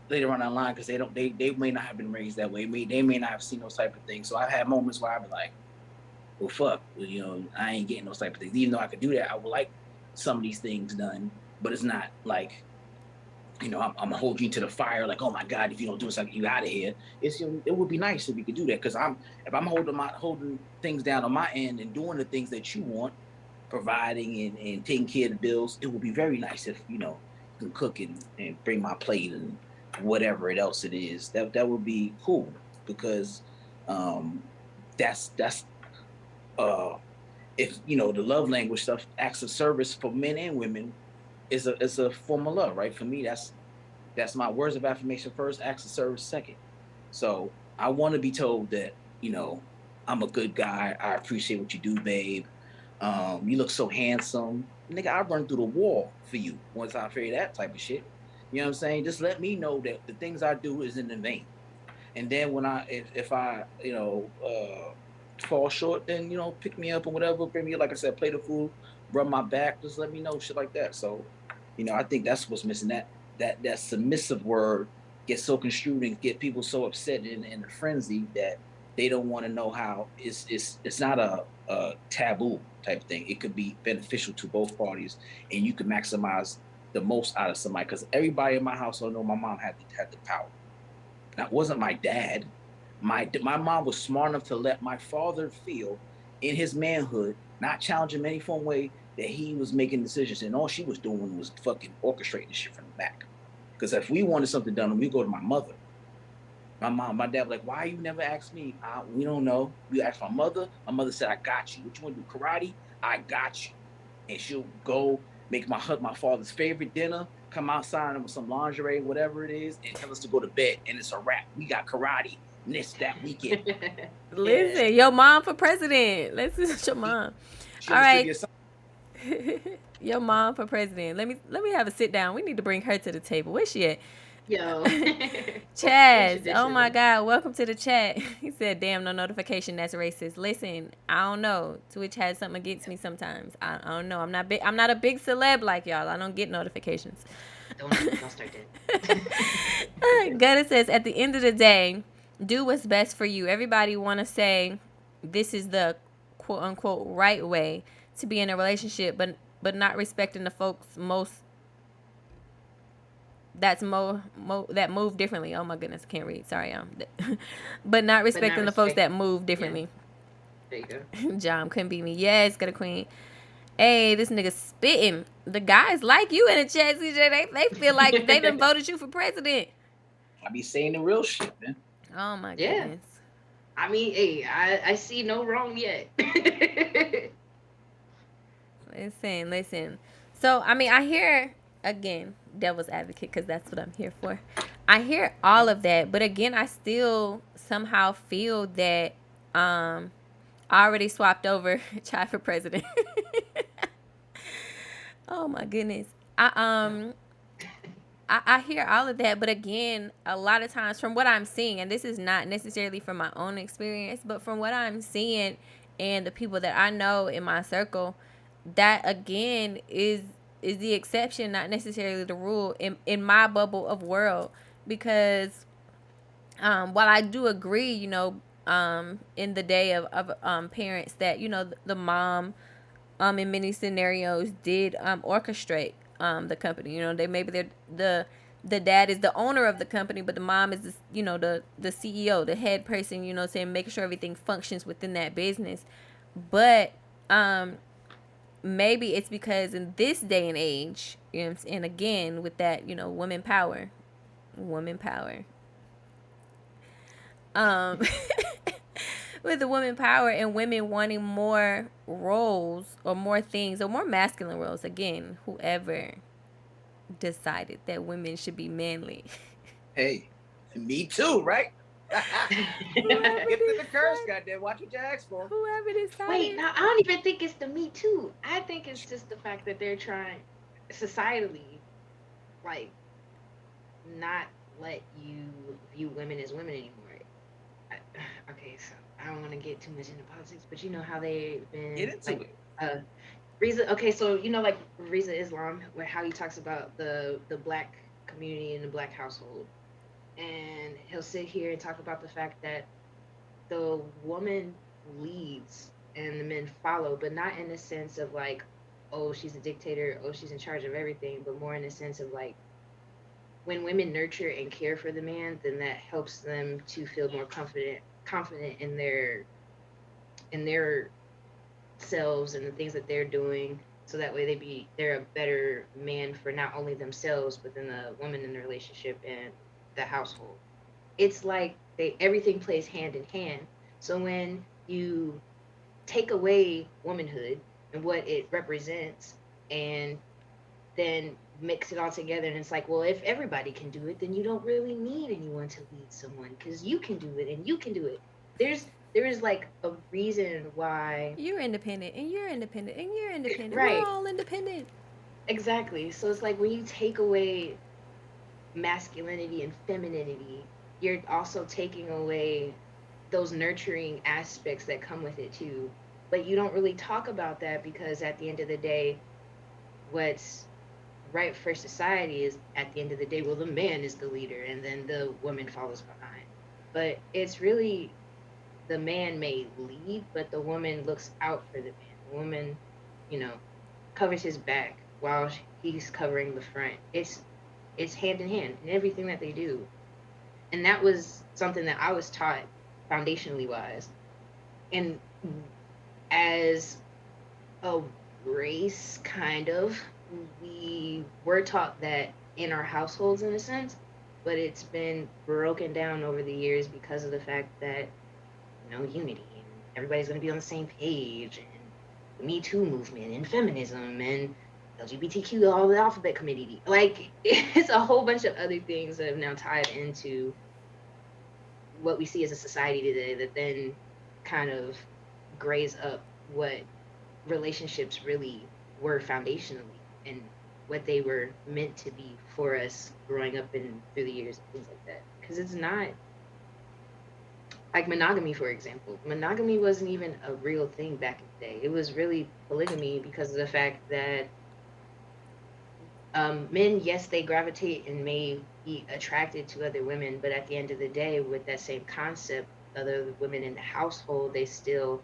later on down the line because they may not have been raised that way. They may not have seen those type of things. So I've had moments where I'd be like, well, fuck, I ain't getting those type of things. Even though I could do that, I would like some of these things done, but it's not like, I'm holding you to the fire. Like, oh my God, if you don't do something, you out of here. It would be nice if we could do that, because if I'm holding things down on my end and doing the things that you want, providing and taking care of the bills, it would be very nice if you can cook and bring my plate and whatever else it is. That would be cool, because that's if the love language stuff, acts of service for men and women is a form of love, right? For me, that's my words of affirmation first, acts of service second. So I want to be told that I'm a good guy. I appreciate what you do, babe. You look so handsome. Nigga, I run through the wall for you once I figure that type of shit. You know what I'm saying? Just let me know that the things I do isn't in vain. And then when if I fall short, then pick me up or whatever, bring me, like I said, plate of food, rub my back, just let me know, shit like that. So, I think that's what's missing. That submissive word gets so construed and get people so upset in a frenzy that they don't want to know how it's not a taboo type thing. It could be beneficial to both parties, and you can maximize the most out of somebody. Because everybody in my household know my mom had the power. That wasn't my dad. My mom was smart enough to let my father feel in his manhood, not challenge him any form way, that he was making decisions, and all she was doing was fucking orchestrating the shit from the back. Because if we wanted something done, we go to my mother. My dad was like, why you never asked me? We don't know. We asked my mother. My mother said, I got you. What you want to do, karate? I got you. And she'll go make my father's favorite dinner, come outside with some lingerie, whatever it is, and tell us to go to bed. And it's a wrap. We got karate that weekend. Listen, your mom for president. Let's listen to your mom. All right. Your mom for president. Let me have a sit down. We need to bring her to the table. Where's she at? Yo. Chaz, oh my God, welcome to the chat. He said, damn, no notification, that's racist. Listen, I don't know. Twitch has something against me sometimes. I don't know. I'm not a big celeb like y'all. I don't get notifications. Don't start that. Gutta says, at the end of the day, do what's best for you. Everybody want to say this is the quote unquote right way to be in a relationship, but not respecting the folks that move differently. Oh my goodness, I can't read. Sorry, but not respecting the folks that move differently. Yeah. There you go. John couldn't beat me. Yes, Gutta Queen. Hey, this nigga spitting. The guys like you in the chat, CJ. They feel like they done voted you for president. I be saying the real shit, man. Oh my goodness. I mean, hey, I see no wrong yet. Listen. So, I mean, I hear, again, devil's advocate, because that's what I'm here for. I hear all of that, but again, I still somehow feel that I already swapped over child for president. Oh my goodness. I hear all of that, but again, a lot of times from what I'm seeing, and this is not necessarily from my own experience, but from what I'm seeing and the people that I know in my circle, that again is the exception, not necessarily the rule in my bubble of world. Because while I do agree, in the day of parents that, the mom in many scenarios did orchestrate the company. They maybe the dad is the owner of the company, but the mom is the CEO, the head person, saying, making sure everything functions within that business. But maybe it's because in this day and age, and again with that, women power. With the women power and women wanting more roles or more things or more masculine roles. Again, whoever decided that women should be manly. Hey, me too, right? Get to the curse, goddamn. Watch what you ask for. Whoever decided. Wait, now I don't even think it's the me too. I think it's just the fact that they're trying societally, like, not let you view women as women anymore. Okay, so I don't want to get too much into politics, but you know how they've been get into it. Riza, okay, so like Riza Islam, where how he talks about the black community and the black household, and he'll sit here and talk about the fact that the woman leads and the men follow, but not in the sense of like, oh, she's a dictator, oh, she's in charge of everything, but more in the sense of like, when women nurture and care for the man, then that helps them to feel more confident in their selves and the things that they're doing, so that way they're a better man for not only themselves but then the woman in the relationship and the household. It's like everything plays hand in hand. So when you take away womanhood and what it represents and then mix it all together, and it's like, well, if everybody can do it, then you don't really need anyone to lead someone, because you can do it and you can do it. There is like a reason why you're independent and you're independent and you're independent. Right. We're all independent. Exactly. So it's like when you take away masculinity and femininity, you're also taking away those nurturing aspects that come with it too. But you don't really talk about that, because at the end of the day, what's right for society is, at the end of the day, well, the man is the leader and then the woman follows behind. But it's really, the man may lead, but the woman looks out for the man. The woman, covers his back while he's covering the front. It's hand in hand in everything that they do. And that was something that I was taught foundationally wise. And as a race, kind of, we were taught that in our households in a sense, but it's been broken down over the years because of the fact that, unity, and everybody's going to be on the same page, and the Me Too movement, and feminism, and LGBTQ, all the alphabet committee. Like, it's a whole bunch of other things that have now tied into what we see as a society today that then kind of graze up what relationships really were foundationally and what they were meant to be for us growing up and through the years and things like that. Because it's not like monogamy, for example. Monogamy wasn't even a real thing back in the day. It was really polygamy because of the fact that Men, yes, they gravitate and may be attracted to other women, but at the end of the day, with that same concept, other women in the household, they still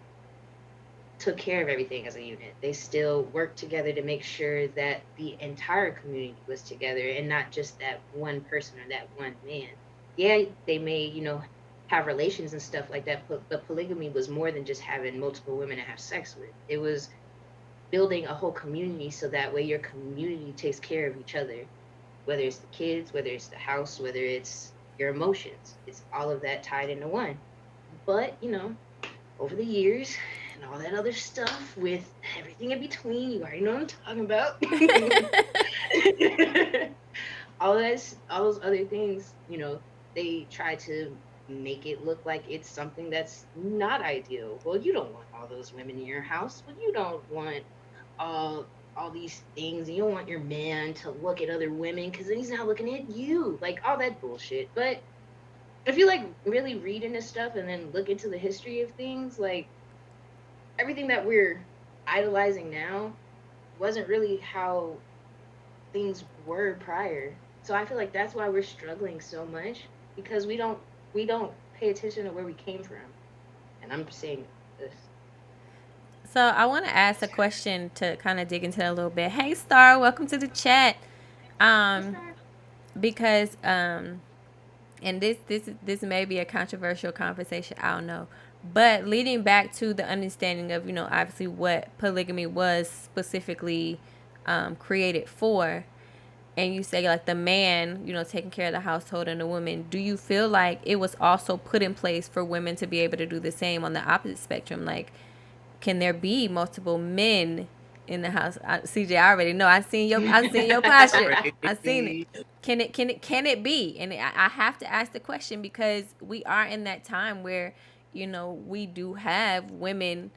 took care of everything as a unit. They still worked together to make sure that the entire community was together and not just that one person or that one man. Yeah, they may, have relations and stuff like that, but polygamy was more than just having multiple women to have sex with. It was building a whole community so that way your community takes care of each other, whether it's the kids, whether it's the house, whether it's your emotions. It's all of that tied into one. But, over the years and all that other stuff with everything in between, you already know what I'm talking about. all those other things, they try to make it look like it's something that's not ideal. Well, you don't want all those women in your house. Well, you don't want all these things. You don't want your man to look at other women because then he's not looking at you. Like all that bullshit. But if you really read into stuff and then look into the history of things, like everything that we're idolizing now wasn't really how things were prior. So I feel like that's why we're struggling so much, because we don't pay attention to where we came from. And I'm saying this. So I want to ask a question to kind of dig into that a little bit. Hey, Star, welcome to the chat. Because and this may be a controversial conversation, I don't know, but leading back to the understanding of obviously what polygamy was specifically created for, and you say like the man taking care of the household and the woman, do you feel like it was also put in place for women to be able to do the same on the opposite spectrum? Like, can there be multiple men in the house? CJ, I already know. I seen your posture. I seen it. Can it be? And I have to ask the question because we are in that time where we do have women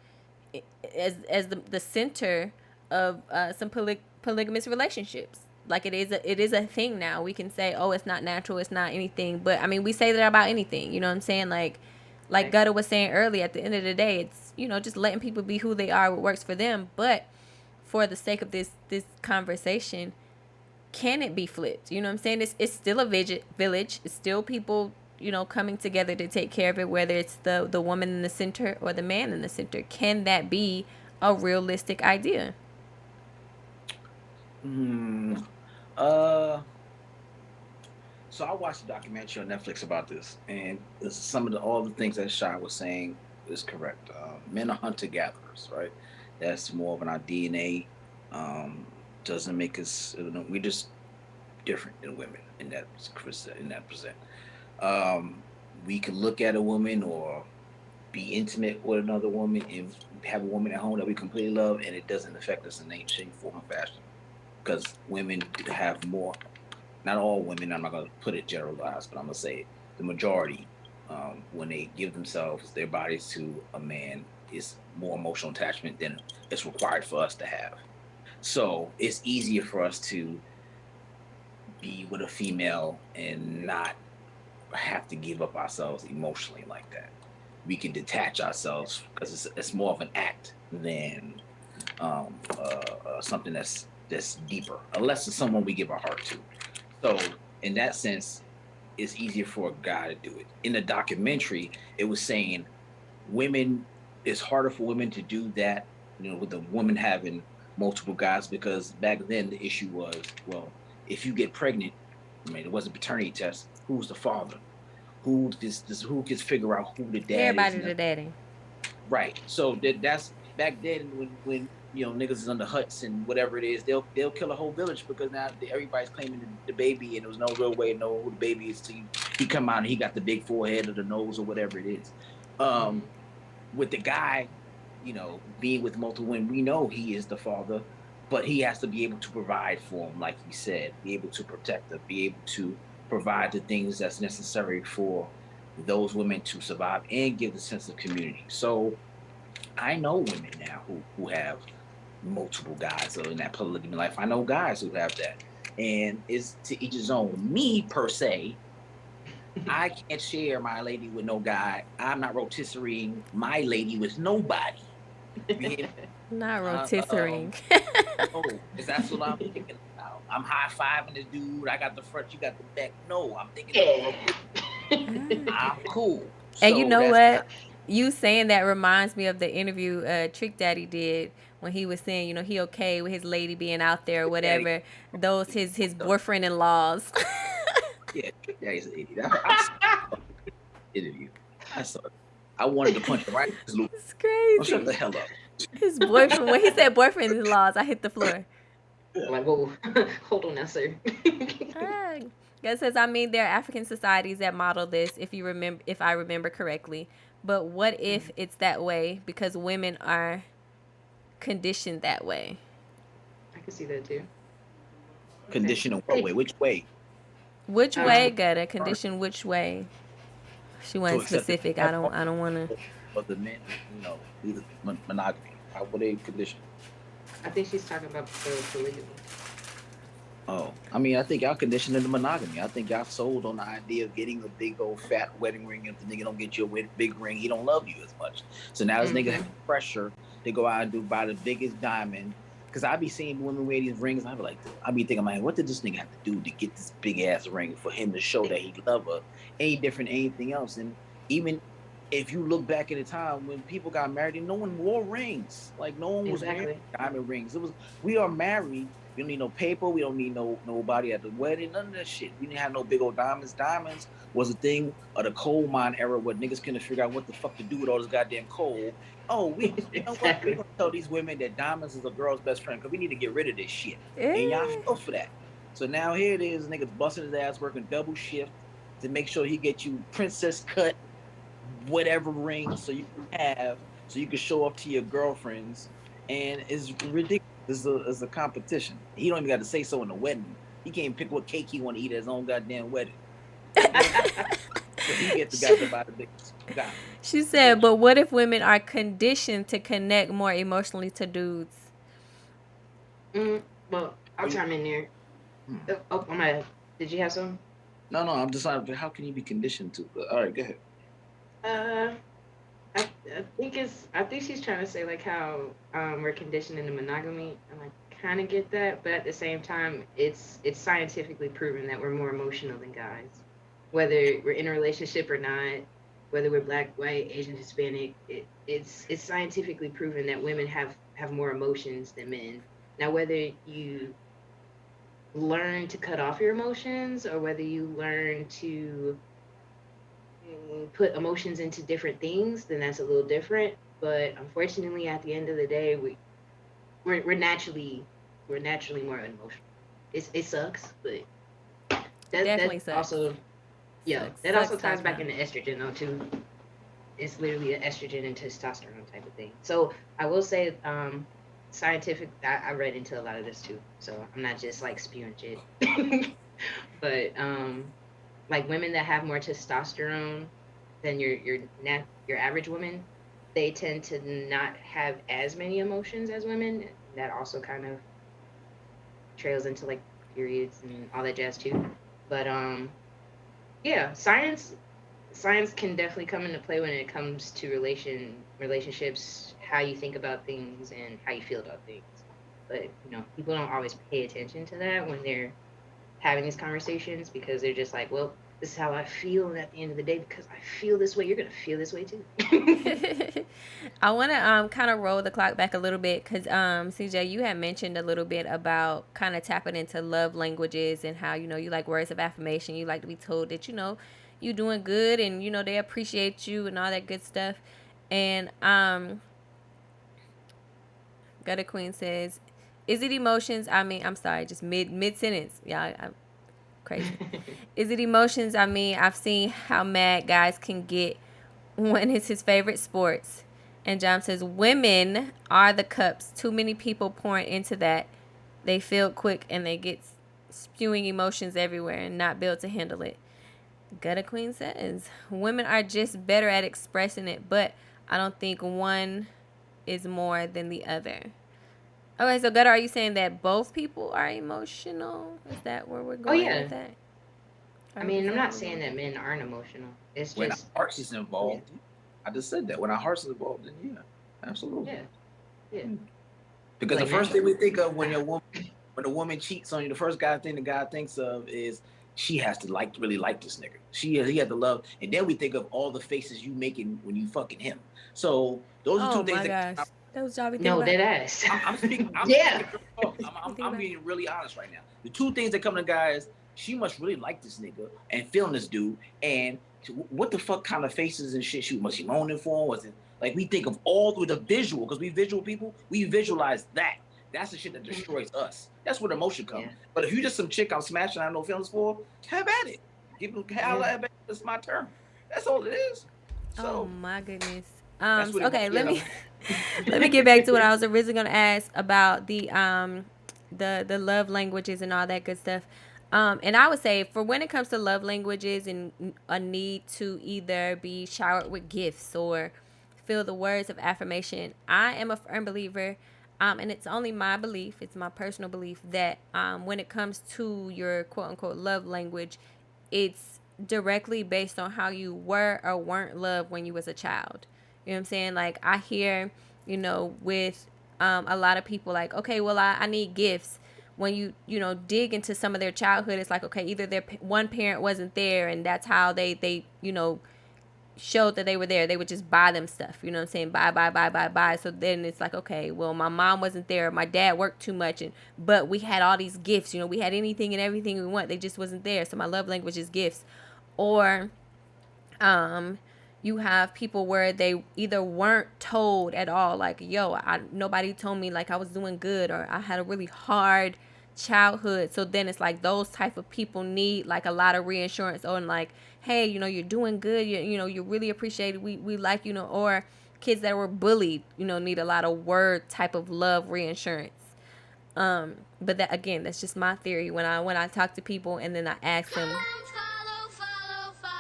as the center of some polygamous relationships. Like it is a thing now. We can say, oh, it's not natural, it's not anything, but I mean, we say that about anything. You know what I'm saying? Like Gutter was saying earlier, at the end of the day, it's just letting people be who they are, what works for them. But for the sake of this conversation, can it be flipped? You know what I'm saying? It's still a village. It's still people, coming together to take care of it, whether it's the woman in the center or the man in the center. Can that be a realistic idea? So I watched a documentary on Netflix about this, and all the things that Shai was saying is correct. Men are hunter-gatherers, right? That's more of our DNA. Doesn't make us. We're just different than women in that percent. We can look at a woman or be intimate with another woman and have a woman at home that we completely love, and it doesn't affect us in any shape, form, or fashion. Because women have more. Not all women. I'm not going to put it generalized, but I'm going to say the majority. When they give themselves, their bodies to a man, is more emotional attachment than it's required for us to have. So it's easier for us to be with a female and not have to give up ourselves emotionally like that. We can detach ourselves because it's more of an act than something that's deeper, unless it's someone we give our heart to. So in that sense, it's easier for a guy to do it. In the documentary, it was saying it's harder for women to do that, with the woman having multiple guys, because back then the issue was, well, if you get pregnant, it wasn't a paternity test, who's the father? Who gets figure out who the dad is? Everybody the daddy. Right. So that's back then when niggas is under huts and whatever it is, they'll kill a whole village because now everybody's claiming the baby, and there was no real way to know who the baby is till he come out and he got the big forehead or the nose or whatever it is. With the guy, being with multiple women, we know he is the father, but he has to be able to provide for him, like you said, be able to protect them, be able to provide the things that's necessary for those women to survive and give the sense of community. So I know women now who have multiple guys in that polygamy life. I know guys who have that, and it's to each his own. Me per se, I can't share my lady with no guy. I'm not rotisserie my lady with nobody. Not rotisserie. Oh, that's what I'm thinking about. I'm high-fiving this dude. I got the front, you got the back. No, I'm thinking I'm cool. And you know what? Not... You saying that reminds me of the interview Trick Daddy did when he was saying, you know, he okay with his lady being out there or whatever. Those his boyfriend-in-laws. Yeah, Trick Daddy's an idiot. I saw interview. I saw it. I wanted to punch him right in his loop. It's crazy. Oh, shut the hell up. His boyfriend, when he said boyfriend-in-laws, I hit the floor. Like, whoa, hold on now, sir. It says, I mean, there are African societies that model this, if I remember correctly. But what if it's that way because women are conditioned that way? I can see that too. Conditioned in what way? Which way? Which way, Gutta? Conditioned which way? She wasn't specific. I don't want to. But the men, you know, either monogamy. How were they conditioned? I think she's talking about polygamy. Oh, I mean, I think y'all conditioned into monogamy. I think y'all sold on the idea of getting a big old fat wedding ring. If the nigga don't get you a big ring, he don't love you as much. So now this nigga has pressure to go out and buy the biggest diamond. Because I be seeing women wear these rings, and I be thinking, man, what did this nigga have to do to get this big ass ring for him to show that he love her? Ain't different than anything else. And even if you look back at the time when people got married, no one wore rings. Like no one was wearing diamond rings. It was, we are married. We don't need no paper. We don't need nobody at the wedding. None of that shit. We didn't have no big old diamonds. Diamonds was a thing of the coal mine era where niggas couldn't figure out what the fuck to do with all this goddamn coal. Oh, you know what? We're gonna tell these women that diamonds is a girl's best friend because we need to get rid of this shit. And y'all fell for that. So now here it is, niggas busting his ass, working double shift to make sure he get you princess cut, whatever ring, so you can show up to your girlfriends, and it's ridiculous. It's a competition. He don't even got to say so in the wedding. He can't pick what cake he want to eat at his own goddamn wedding. So he gets the guy to buy the biggest guy. She said, but what if women are conditioned to connect more emotionally to dudes? Well, I'll chime in there. Oh, did you have some? No, I'm just like, how can you be conditioned to? All right, go ahead. I think she's trying to say like how we're conditioned into monogamy, and I kind of get that, but at the same time, it's scientifically proven that we're more emotional than guys, whether we're in a relationship or not, whether we're black, white, Asian, Hispanic. It's scientifically proven that women have more emotions than men. Now, whether you learn to cut off your emotions or whether you learn to put emotions into different things, then that's a little different. But unfortunately, at the end of the day, we're naturally more emotional. It sucks, but that sucks. Also, yeah, sucks. That also ties back into estrogen though too. It's literally an estrogen and testosterone type of thing. So I will say, scientific. I read into a lot of this too, so I'm not just like spewing shit. But like women that have more testosterone than your average woman, they tend to not have as many emotions as women. That also kind of trails into like periods and all that jazz too. But yeah, science can definitely come into play when it comes to relationships, how you think about things and how you feel about things. But you know, people don't always pay attention to that when they're having these conversations, because they're just like, well, this is how I feel, and at the end of the day, because I feel this way, you're gonna feel this way too. I want to kind of roll the clock back a little bit, because CJ, you had mentioned a little bit about kind of tapping into love languages and how, you know, you like words of affirmation, you like to be told that, you know, you're doing good and, you know, they appreciate you and all that good stuff. And Gutter Queen says, is it emotions? I mean, I'm sorry, just mid sentence. Yeah, I'm crazy. Is it emotions? I mean, I've seen how mad guys can get when it's his favorite sports. And John says, women are the cups. Too many people pouring into that. They fill quick and they get spewing emotions everywhere and not built to handle it. Gutter Queen says, women are just better at expressing it, but I don't think one is more than the other. Okay, so Gutter, are you saying that both people are emotional? Is that where we're going with that? I mean, I'm not saying that men aren't emotional. It's when just our hearts is involved. Yeah. I just said that. When our hearts is involved, then yeah, absolutely. Yeah. Because like the first thing we think of when your woman when a woman cheats on you, the first thing the guy thinks of is she has to really like this nigga. He has to love, and then we think of all the faces you making when you fucking him. So those are two things that. Gosh. That was y'all be thinking No, about. dead ass. I'm speaking. Yeah. I'm being really honest right now. The two things that come to guys, she must really like this nigga and feeling this dude. And what the fuck kind of faces and shit was she moaning for? Was it like we think of all through the visual? Because we visual people, we visualize that. That's the shit that destroys us. That's where the emotion comes. Yeah. But if you just some chick I'm smashing, I have no feelings for, have at it. Give them hell at it. It's my turn. That's all it is. So, oh my goodness. okay, let me get back to what I was originally gonna ask about the love languages and all that good stuff. And I would say for when it comes to love languages and a need to either be showered with gifts or feel the words of affirmation, I am a firm believer, and it's only my belief, it's my personal belief that when it comes to your quote unquote love language, it's directly based on how you were or weren't loved when you was a child. You know what I'm saying? Like I hear, with a lot of people like, okay, well, I need gifts. When you dig into some of their childhood, it's like, okay, either their one parent wasn't there and that's how they showed that they were there. They would just buy them stuff, you know what I'm saying? Buy. So then it's like, okay, well, my mom wasn't there. My dad worked too much, but we had all these gifts, we had anything and everything we want. They just wasn't there. So my love language is gifts. Or you have people where they either weren't told at all, like, nobody told me like I was doing good, or I had a really hard childhood. So then it's like those type of people need like a lot of reassurance on like, hey, you're doing good, you're really appreciated, we like, or kids that were bullied, need a lot of word type of love reassurance. But that, again, that's just my theory when I talk to people and then I ask them.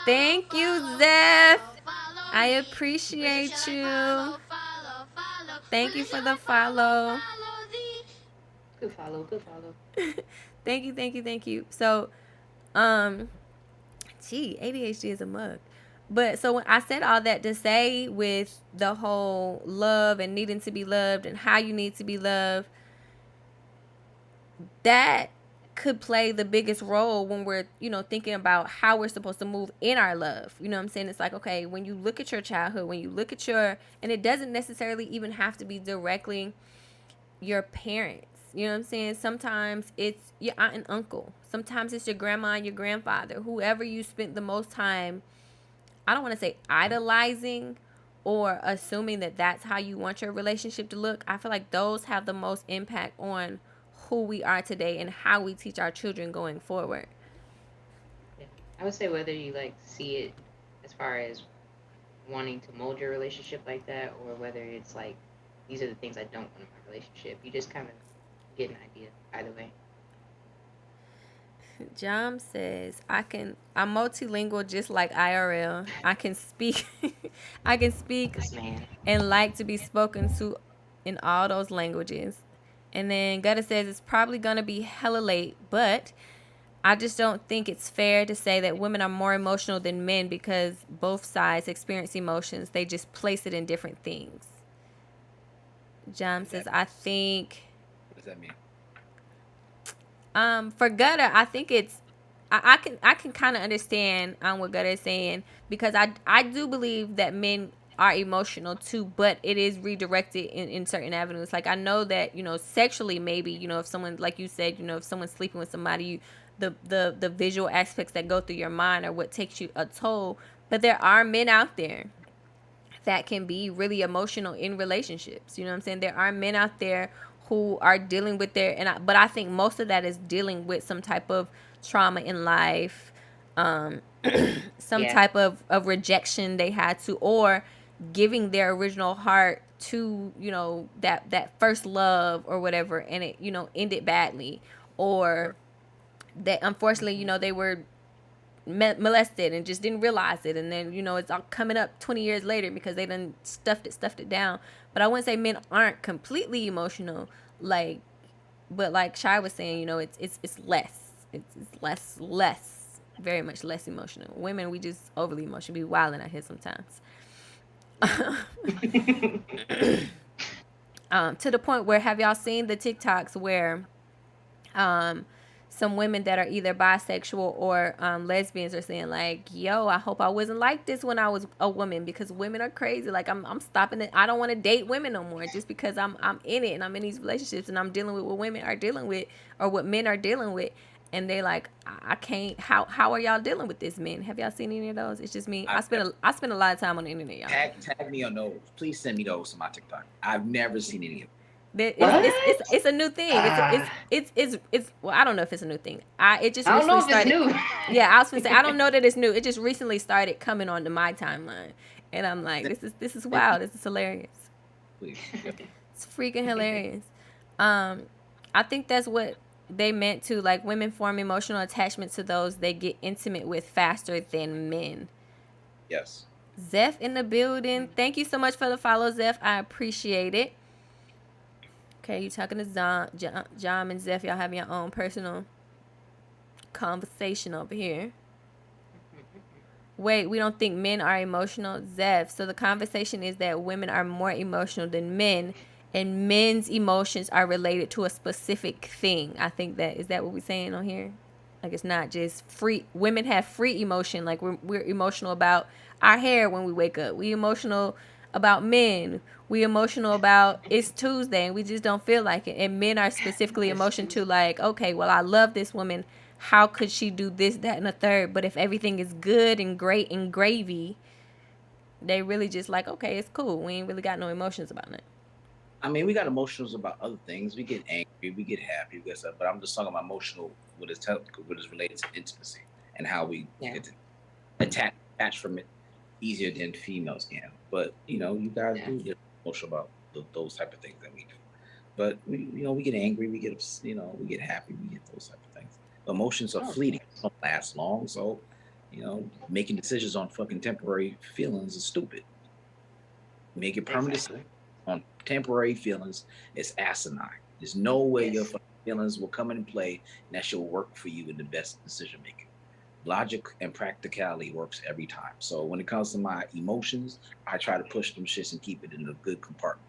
Thank you, Zeph. I appreciate you. Thank you for the follow. Good follow. Thank you. So, ADHD is a mug. But so when I said all that to say with the whole love and needing to be loved and how you need to be loved, that could play the biggest role when we're, thinking about how we're supposed to move in our love. You know what I'm saying? It's like, okay, when you look at your childhood, when you look at and it doesn't necessarily even have to be directly your parents. You know what I'm saying? Sometimes it's your aunt and uncle. Sometimes it's your grandma and your grandfather, whoever you spent the most time, I don't want to say idolizing or assuming that that's how you want your relationship to look. I feel like those have the most impact on who we are today and how we teach our children going forward. Yeah. I would say whether you like see it as far as wanting to mold your relationship like that, or whether it's like these are the things I don't want in my relationship, you just kind of get an idea either way. Jam says, I'm multilingual just like IRL. I can speak and like to be spoken to in all those languages. And then Gutter says it's probably gonna be hella late, but I just don't think it's fair to say that women are more emotional than men because both sides experience emotions. They just place it in different things. Jam says, I think. What does that mean? For Gutter, I think it's I can kind of understand what Gutter is saying, because I do believe that men are emotional too, but it is redirected in certain avenues. Like I know that, sexually maybe, if someone, like you said, if someone's sleeping with somebody, the visual aspects that go through your mind are what takes you a toll. But there are men out there that can be really emotional in relationships. You know what I'm saying? There are men out there who are dealing with but I think most of that is dealing with some type of trauma in life, type of rejection they had to, or giving their original heart to, that first love or whatever, and it, ended badly, or that unfortunately, they were molested and just didn't realize it, and then it's all coming up 20 years later because they done stuffed it down. But I wouldn't say men aren't completely emotional, but like Shai was saying, it's less, very much less emotional. Women, we just overly emotional, be wilding out here sometimes. To the point where, have y'all seen the TikToks where Some women that are either bisexual or lesbians are saying like, yo, I hope I wasn't like this when I was a woman, because women are crazy. Like I'm stopping it. I don't want to date women no more just because I'm in it and I'm in these relationships and I'm dealing with what women are dealing with or what men are dealing with. And they like, I can't. How are y'all dealing with this, men? Have y'all seen any of those? It's just me. I spend a lot of time on the internet, y'all. Tag me on those. Please send me those to my TikTok. I've never seen any of them. It's a new thing. It's well, I don't know if it's a new thing. It just I don't know if started. it's new. Yeah, I was gonna say I don't know that it's new. It just recently started coming onto my timeline, and I'm like, this is wild. This is hilarious. Please. It's freaking hilarious. I think that's what they meant to, like, women form emotional attachment to those they get intimate with faster than men. Yes. Zeph in the building. Thank you so much for the follow, Zeph. I appreciate it. Okay, you talking to John and Zeph. Y'all having your own personal conversation over here. Wait, we don't think men are emotional? Zeph, so the conversation is that women are more emotional than men, and men's emotions are related to a specific thing. I think is that what we're saying on here? Like, it's not just free. Women have free emotion. Like, we're emotional about our hair when we wake up. We emotional about men. We emotional about it's Tuesday and we just don't feel like it. And men are specifically emotional to, like, okay, well, I love this woman. How could she do this, that, and the third? But if everything is good and great and gravy, they really just like, okay, it's cool. We ain't really got no emotions about it. I mean, we got emotions about other things. We get angry, we get happy, we get stuff. But I'm just talking about emotional, what is related to intimacy and how we get attached from it easier than females can. But you guys do get emotional about those type of things that we do. But we get angry, we get we get happy, we get those type of things. Emotions are fleeting, don't last long. So making decisions on fucking temporary feelings is stupid. Make it permanent on temporary feelings is asinine. There's no way your feelings will come into play and that should work for you in the best decision making. Logic and practicality works every time. So when it comes to my emotions, I try to push them shits and keep it in a good compartment.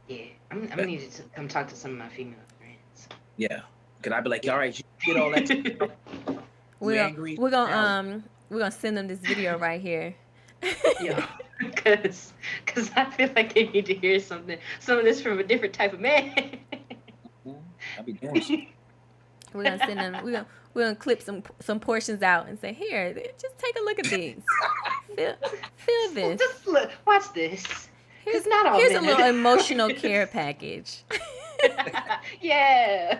Yeah, I'm gonna need to come talk to some of my female friends. Yeah, could I be like, all right, you get all that? We're gonna send them this video right here. Yeah, because I feel like they need to hear some of this from a different type of man. I'll be doing something. We're gonna send them. We're gonna clip some portions out and say, here, just take a look at these. Feel this. Just look, watch this. Here's a little emotional care package. Yeah.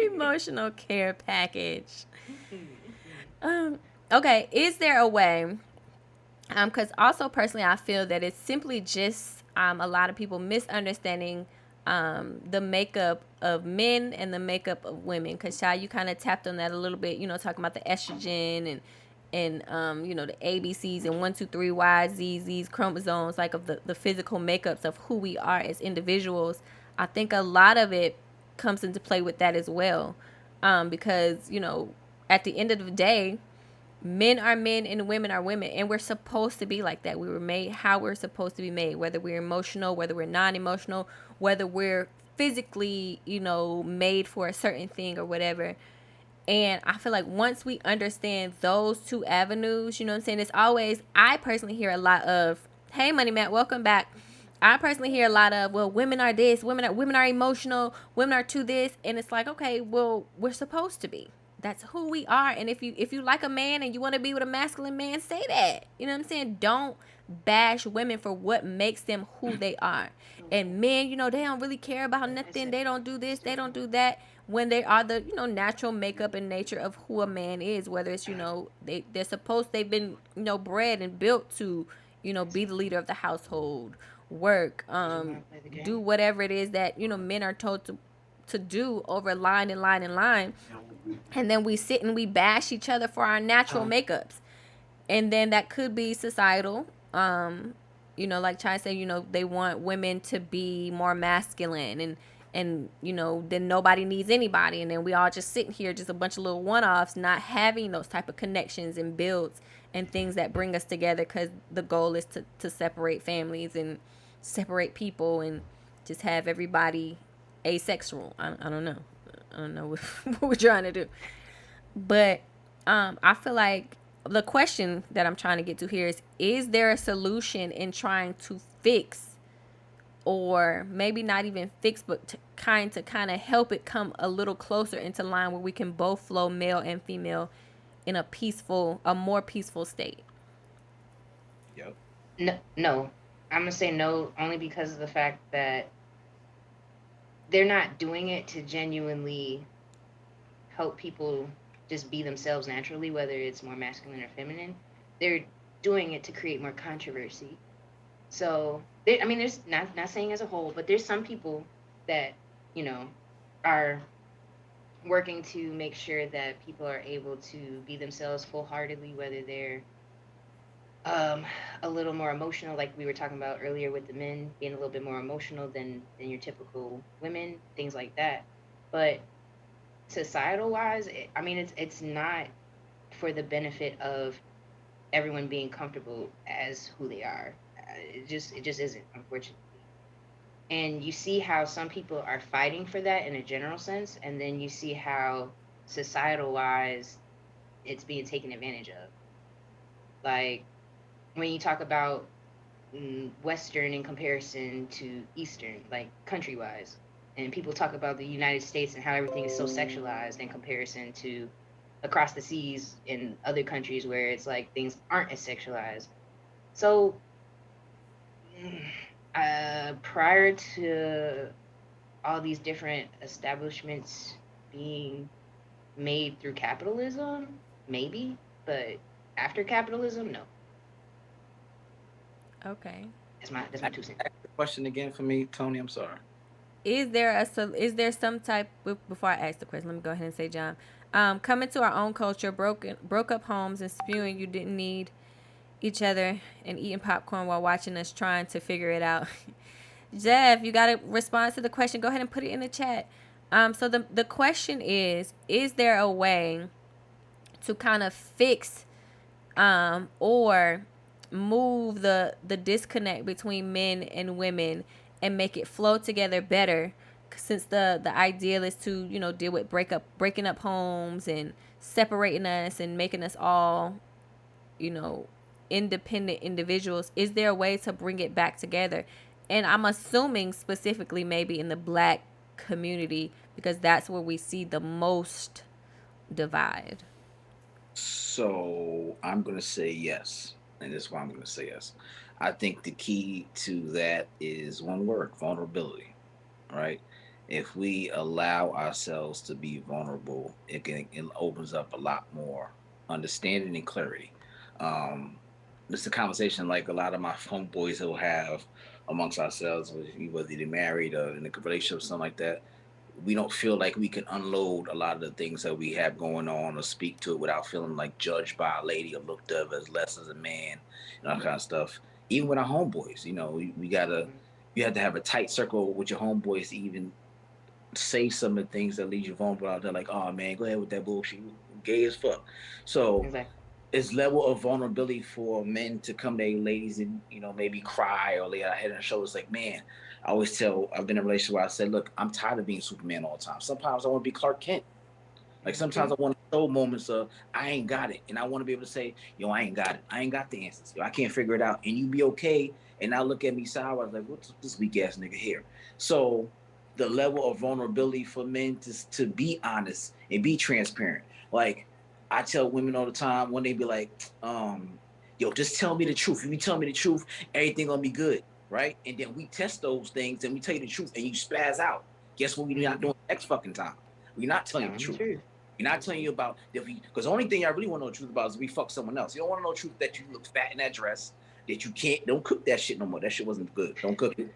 Emotional care package. Okay, is there a way? Because also personally, I feel that it's simply just a lot of people misunderstanding the makeup of men and the makeup of women. Because Shai, you kind of tapped on that a little bit, talking about the estrogen and the ABCs and 1, 2, 3, Y, Z, Z's chromosomes, like of the physical makeups of who we are as individuals. I think a lot of it comes into play with that as well. Because, at the end of the day, men are men and women are women, and we're supposed to be like that. We were made how we're supposed to be made, whether we're emotional, whether we're non-emotional, whether we're physically, made for a certain thing or whatever. And I feel like once we understand those two avenues, it's always, I personally hear a lot of, hey, Money Matt, welcome back. I personally hear a lot of, well, women are this, women are emotional, women are to this. And it's like, okay, well, we're supposed to be. That's who we are. And if you like a man and you want to be with a masculine man, say that. You know what I'm saying? Don't bash women for what makes them who they are. And men, they don't really care about nothing. They don't do this, they don't do that. When they are the, natural makeup and nature of who a man is, whether it's, they've been, bred and built to, be the leader of the household, work, do whatever it is that, men are told to do over line and line and line. And then we sit and we bash each other for our natural makeups. And then that could be societal. Like Chai said, they want women to be more masculine and then nobody needs anybody. And then we all just sitting here, just a bunch of little one-offs, not having those type of connections and builds and things that bring us together, because the goal is to separate families and separate people and just have everybody asexual. I don't know. I don't know what we're trying to do. But I feel like the question that I'm trying to get to here is there a solution in trying to fix, or maybe not even fix, but to kind of help it come a little closer into line where we can both flow, male and female, in a more peaceful state? Yep. No. I'm gonna say no only because of the fact that they're not doing it to genuinely help people just be themselves naturally, whether it's more masculine or feminine. They're doing it to create more controversy. So, I mean, there's not saying as a whole, but there's some people that, you know, are working to make sure that people are able to be themselves full heartedly, whether they're a little more emotional, like we were talking about earlier with the men being a little bit more emotional than your typical women, things like that. But societal wise, I mean, it's not for the benefit of everyone being comfortable as who they are. It just isn't, unfortunately. And you see how some people are fighting for that in a general sense, and then you see how societal wise it's being taken advantage of. Like when you talk about Western in comparison to Eastern, like country wise, and people talk about the United States and how everything is so sexualized in comparison to across the seas in other countries where it's like things aren't as sexualized. So prior to all these different establishments being made through capitalism, maybe, but after capitalism, no. Okay. That's my 2 cents. Ask the question again for me, Tony. I'm sorry. Is there some type, before I ask the question, let me go ahead and say, John, coming to our own culture, broke up homes and spewing you didn't need each other and eating popcorn while watching us trying to figure it out. Jeff, you got to respond to the question. Go ahead and put it in the chat. So the question is there a way to kind of fix or move the disconnect between men and women and make it flow together better, since the ideal is to, you know, deal with breaking up homes and separating us and making us all, you know, independent individuals? Is there a way to bring it back together? And I'm assuming specifically maybe in the Black community, because that's where we see the most divide. So I'm going to say yes. And this is why I'm going to say yes. I think the key to that is one word: vulnerability, right? If we allow ourselves to be vulnerable, it opens up a lot more understanding and clarity. Um, it's a conversation like a lot of my homeboys will have amongst ourselves, whether they're married or in a relationship or something like that. We don't feel like we can unload a lot of the things that we have going on or speak to it without feeling like judged by a lady or looked at as less as a man and all kind of stuff. Even with our homeboys, you know, we gotta, you have to have a tight circle with your homeboys to even say some of the things that leave you vulnerable out there. Like, oh man, go ahead with that bullshit. You gay as fuck. So Exactly. it's level of vulnerability for men to come to ladies and, you know, maybe cry or lay our head on their shoulders. Like, man, I always tell, I've been in a relationship where I said, look, I'm tired of being Superman all the time. Sometimes I want to be Clark Kent. Like sometimes I want to show moments of I ain't got it, and I want to be able to say, yo, I ain't got it. I ain't got the answers. Yo, I can't figure it out, and you be okay. And now look at me sideways like, what's this weak ass nigga here? So the level of vulnerability for men to be honest and be transparent. Like I tell women all the time when they be like, yo, just tell me the truth. If you tell me the truth, everything gonna be good, right? And then we test those things and we tell you the truth, and you spaz out. Guess what? We're not doing next fucking time. We're not telling you the truth. We're not telling you about if we, because the only thing I really want to know the truth about is if we fuck someone else. You don't want to know the truth that you look fat in that dress, that you don't cook that shit no more. That shit wasn't good. Don't cook it.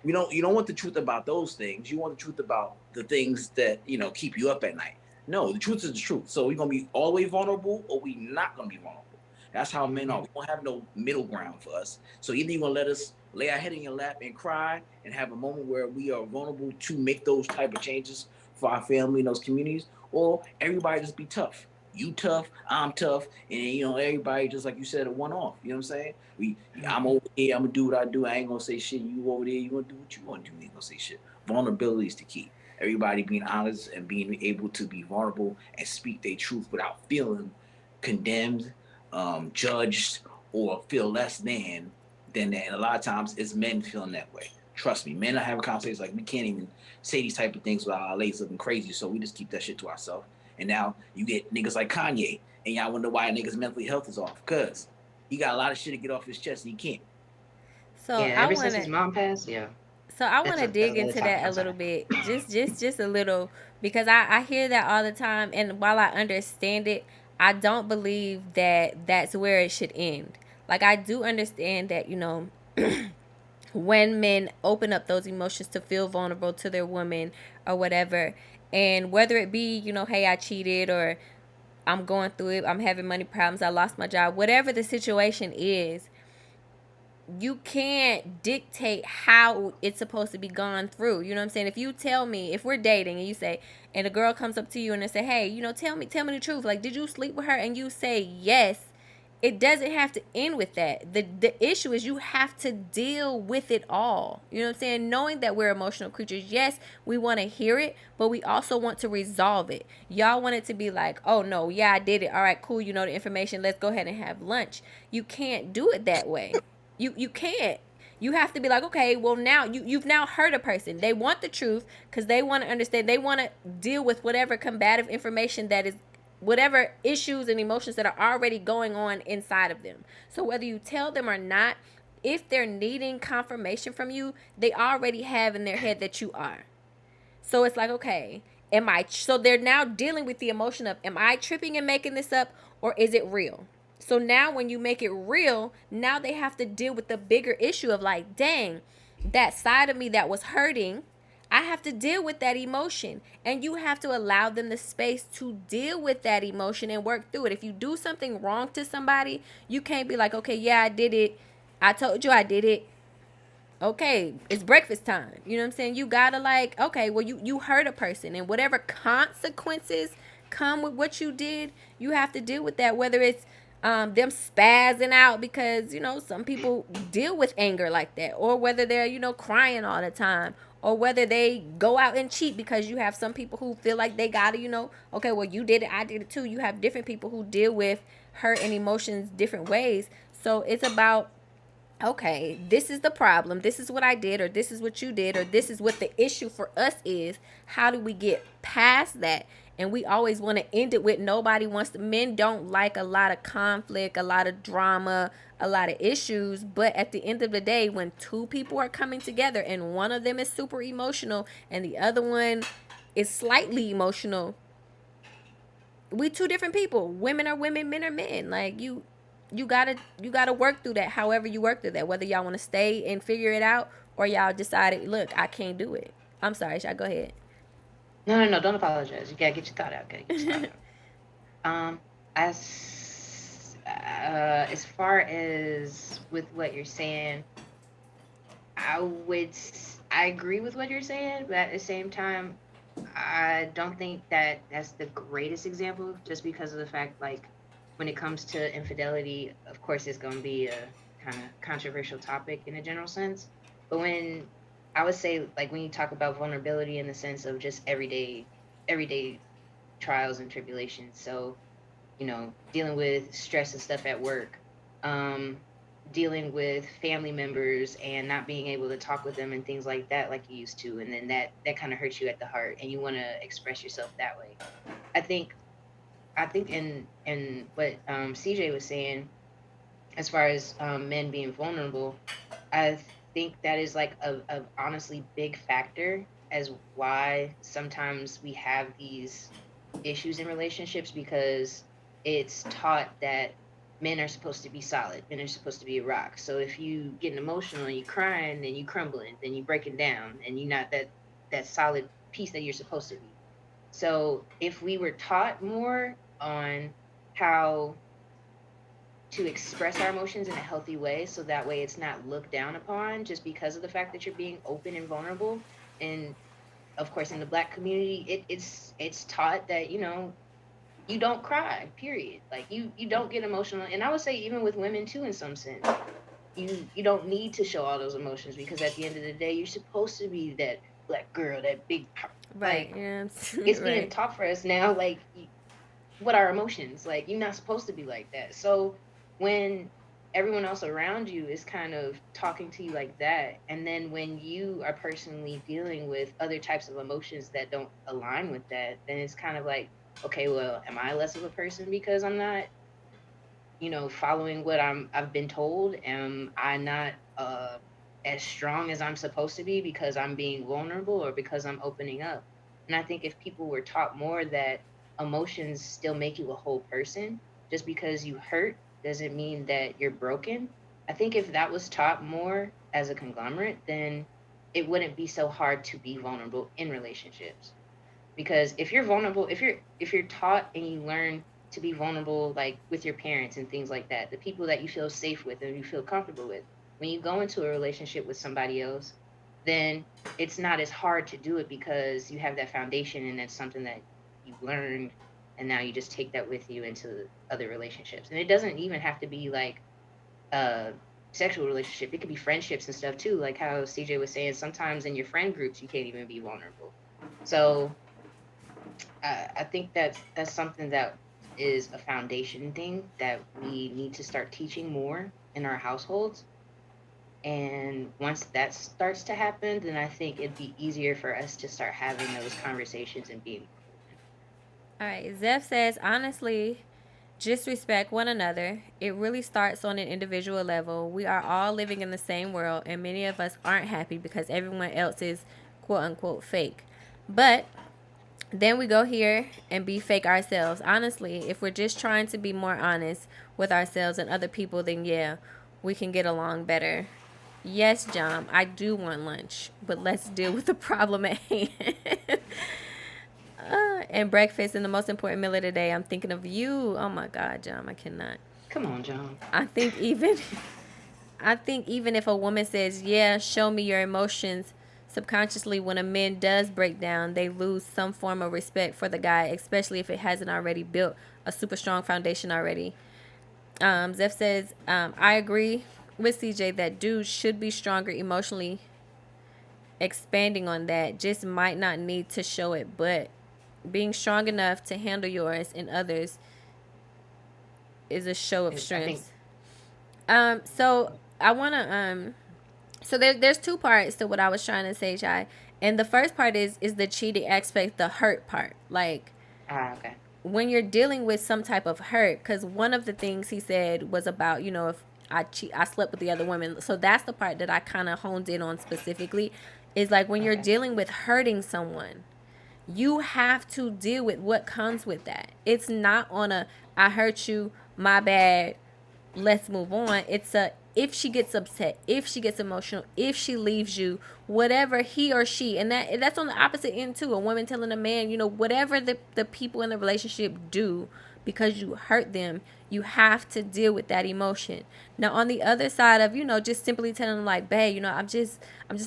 You don't want the truth about those things. You want the truth about the things that, you know, keep you up at night. No, the truth is the truth. So we're gonna be always vulnerable, or we not gonna be vulnerable. That's how men are. We don't have no middle ground for us. So either you're gonna let us lay our head in your lap and cry and have a moment where we are vulnerable to make those type of changes for our family in those communities, or everybody just be tough. You tough, I'm tough, and you know, everybody just like you said, a one off. You know what I'm saying? I'm over here, I'm gonna do what I do. I ain't gonna say shit. You over there, you gonna do what you want to do. You ain't gonna say shit. Vulnerability is the key. everybody being honest and being able to be vulnerable and speak their truth without feeling condemned, judged, or feel less than that. And a lot of times it's men feeling that way. Trust me, men are having conversations like we can't even say these type of things without our ladies looking crazy, so we just keep that shit to ourselves. And now you get niggas like Kanye, and y'all wonder why niggas' mental health is off, because he got a lot of shit to get off his chest and he can't. So Yeah, I ever want since his to. mom passed, yeah. So I want That's to dig another into topic. that a I'm little sorry. bit, just a little, because I hear that all the time, and while I understand it, I don't believe that that's where it should end. Like, I do understand that, you know, when men open up those emotions to feel vulnerable to their woman or whatever, and whether it be, you know, hey, I cheated, or I'm going through it, I'm having money problems, I lost my job, whatever the situation is, you can't dictate how it's supposed to be gone through. You know what I'm saying? If you tell me, if we're dating and you say, and a girl comes up to you and they say, hey, you know, tell me the truth. Like, did you sleep with her? And you say yes, it doesn't have to end with that. The issue is you have to deal with it all. You know what I'm saying? Knowing that we're emotional creatures, yes, we want to hear it, but we also want to resolve it. Y'all want it to be like, oh no, yeah, I did it. All right, cool, you know the information. Let's go ahead and have lunch. You can't do it that way. You can't. You have to be like, okay, well, now you've now hurt a person. They want the truth because they want to understand. They want to deal with whatever combative information that is, whatever issues and emotions that are already going on inside of them. So whether you tell them or not, if they're needing confirmation from you, they already have in their head that you are. So it's like, okay, so they're now dealing with the emotion of, am I tripping and making this up, or is it real? So now when you make it real, now they have to deal with the bigger issue of like, dang, that side of me that was hurting, I have to deal with that emotion. And you have to allow them the space to deal with that emotion and work through it. If you do something wrong to somebody, you can't be like, okay, yeah, I did it. I told you I did it. Okay, it's breakfast time. You know what I'm saying? You gotta like, okay, well, you hurt a person, and whatever consequences come with what you did, you have to deal with that. Whether it's them spazzing out because, you know, some people deal with anger like that, or whether they're, you know, crying all the time, or whether they go out and cheat, because you have some people who feel like they gotta, you know, okay, well, you did it, I did it too. You have different people who deal with hurt and emotions different ways. So it's about, okay, this is the problem, this is what I did, or this is what you did, or this is what the issue for us is. How do we get past that? And we always want to end it with, nobody wants to, men don't like a lot of conflict, a lot of drama, a lot of issues. But at the end of the day, when two people are coming together and one of them is super emotional and the other one is slightly emotional, we two different people. Women are women, men are men. Like, you gotta work through that. However you work through that, whether y'all want to stay and figure it out, or y'all decided, look, I can't do it. I'm sorry, Shy, go ahead. No, don't apologize. You gotta get your thought out. Okay, get your thought out. As far as with what you're saying, I agree with what you're saying, but at the same time, I don't think that that's the greatest example, just because of the fact, like, when it comes to infidelity, of course, it's going to be a kind of controversial topic in a general sense. But when I would say, like, when you talk about vulnerability in the sense of just everyday trials and tribulations, so, you know, dealing with stress and stuff at work, dealing with family members and not being able to talk with them and things like that like you used to, and then that kind of hurts you at the heart and you want to express yourself that way. I think in what CJ was saying, as far as men being vulnerable, I think that is like a honestly big factor as why sometimes we have these issues in relationships, because it's taught that men are supposed to be solid, men are supposed to be a rock. So if you getting emotional and you crying, then you crumbling, then you breaking down, and you're not that solid piece that you're supposed to be. So if we were taught more on how to express our emotions in a healthy way, so that way it's not looked down upon just because of the fact that you're being open and vulnerable. And of course, in the Black community, it's taught that, you know, you don't cry, period. Like, you don't get emotional. And I would say even with women too, in some sense, you don't need to show all those emotions, because at the end of the day, you're supposed to be that Black girl, that big Right. Like, Yeah. it's being Right. taught for us now, like, what are emotions? Like, you're not supposed to be like that. So when everyone else around you is kind of talking to you like that, and then when you are personally dealing with other types of emotions that don't align with that, then it's kind of like, okay, well, am I less of a person because I'm not, following what I've been told? Am I not as strong as I'm supposed to be because I'm being vulnerable or because I'm opening up? And I think if people were taught more that emotions still make you a whole person, just because you hurt doesn't mean that you're broken. I think if that was taught more as a conglomerate, then it wouldn't be so hard to be vulnerable in relationships. Because if you're vulnerable, if you're taught and you learn to be vulnerable, like with your parents and things like that, the people that you feel safe with and you feel comfortable with, when you go into a relationship with somebody else, then it's not as hard to do it because you have that foundation and it's something that you've learned, and now you just take that with you into other relationships. And it doesn't even have to be like a sexual relationship. It could be friendships and stuff too, like how CJ was saying, sometimes in your friend groups you can't even be vulnerable. So I think that's something that is a foundation thing that we need to start teaching more in our households. And once that starts to happen, then I think it'd be easier for us to start having those conversations and being more open. All right. Zeph says, honestly, just respect one another. It really starts on an individual level. We are all living in the same world, and many of us aren't happy because everyone else is quote unquote fake. But then we go here and be fake ourselves. Honestly, if we're just trying to be more honest with ourselves and other people, then yeah, we can get along better. Yes, John, I do want lunch, but let's deal with the problem at hand. And breakfast and the most important meal of the day. I'm thinking of you. Oh my God, John, I cannot. Come on, John. I think even I think even if a woman says, "Yeah, show me your emotions," subconsciously when a man does break down, they lose some form of respect for the guy, especially if it hasn't already built a super strong foundation already. Zeph says, I agree with CJ that dudes should be stronger emotionally. Expanding on that, just might not need to show it, but being strong enough to handle yours and others is a show of I think, strength. So I wanna so there's two parts to what I was trying to say, Jai. And the first part is the cheating aspect, the hurt part. Like okay. when you're dealing with some type of hurt, because one of the things he said was about, if I slept with the other women. So that's the part that I kind of honed in on specifically, is like when you're Okay. dealing with hurting someone, you have to deal with what comes with that. It's not on a I hurt you, my bad, let's move on. It's a if she gets upset, if she gets emotional, if she leaves you, whatever he or she, and that's on the opposite end too. A woman telling a man, whatever the people in the relationship do because you hurt them, you have to deal with that emotion. Now on the other side of, just simply telling them like, babe, I'm just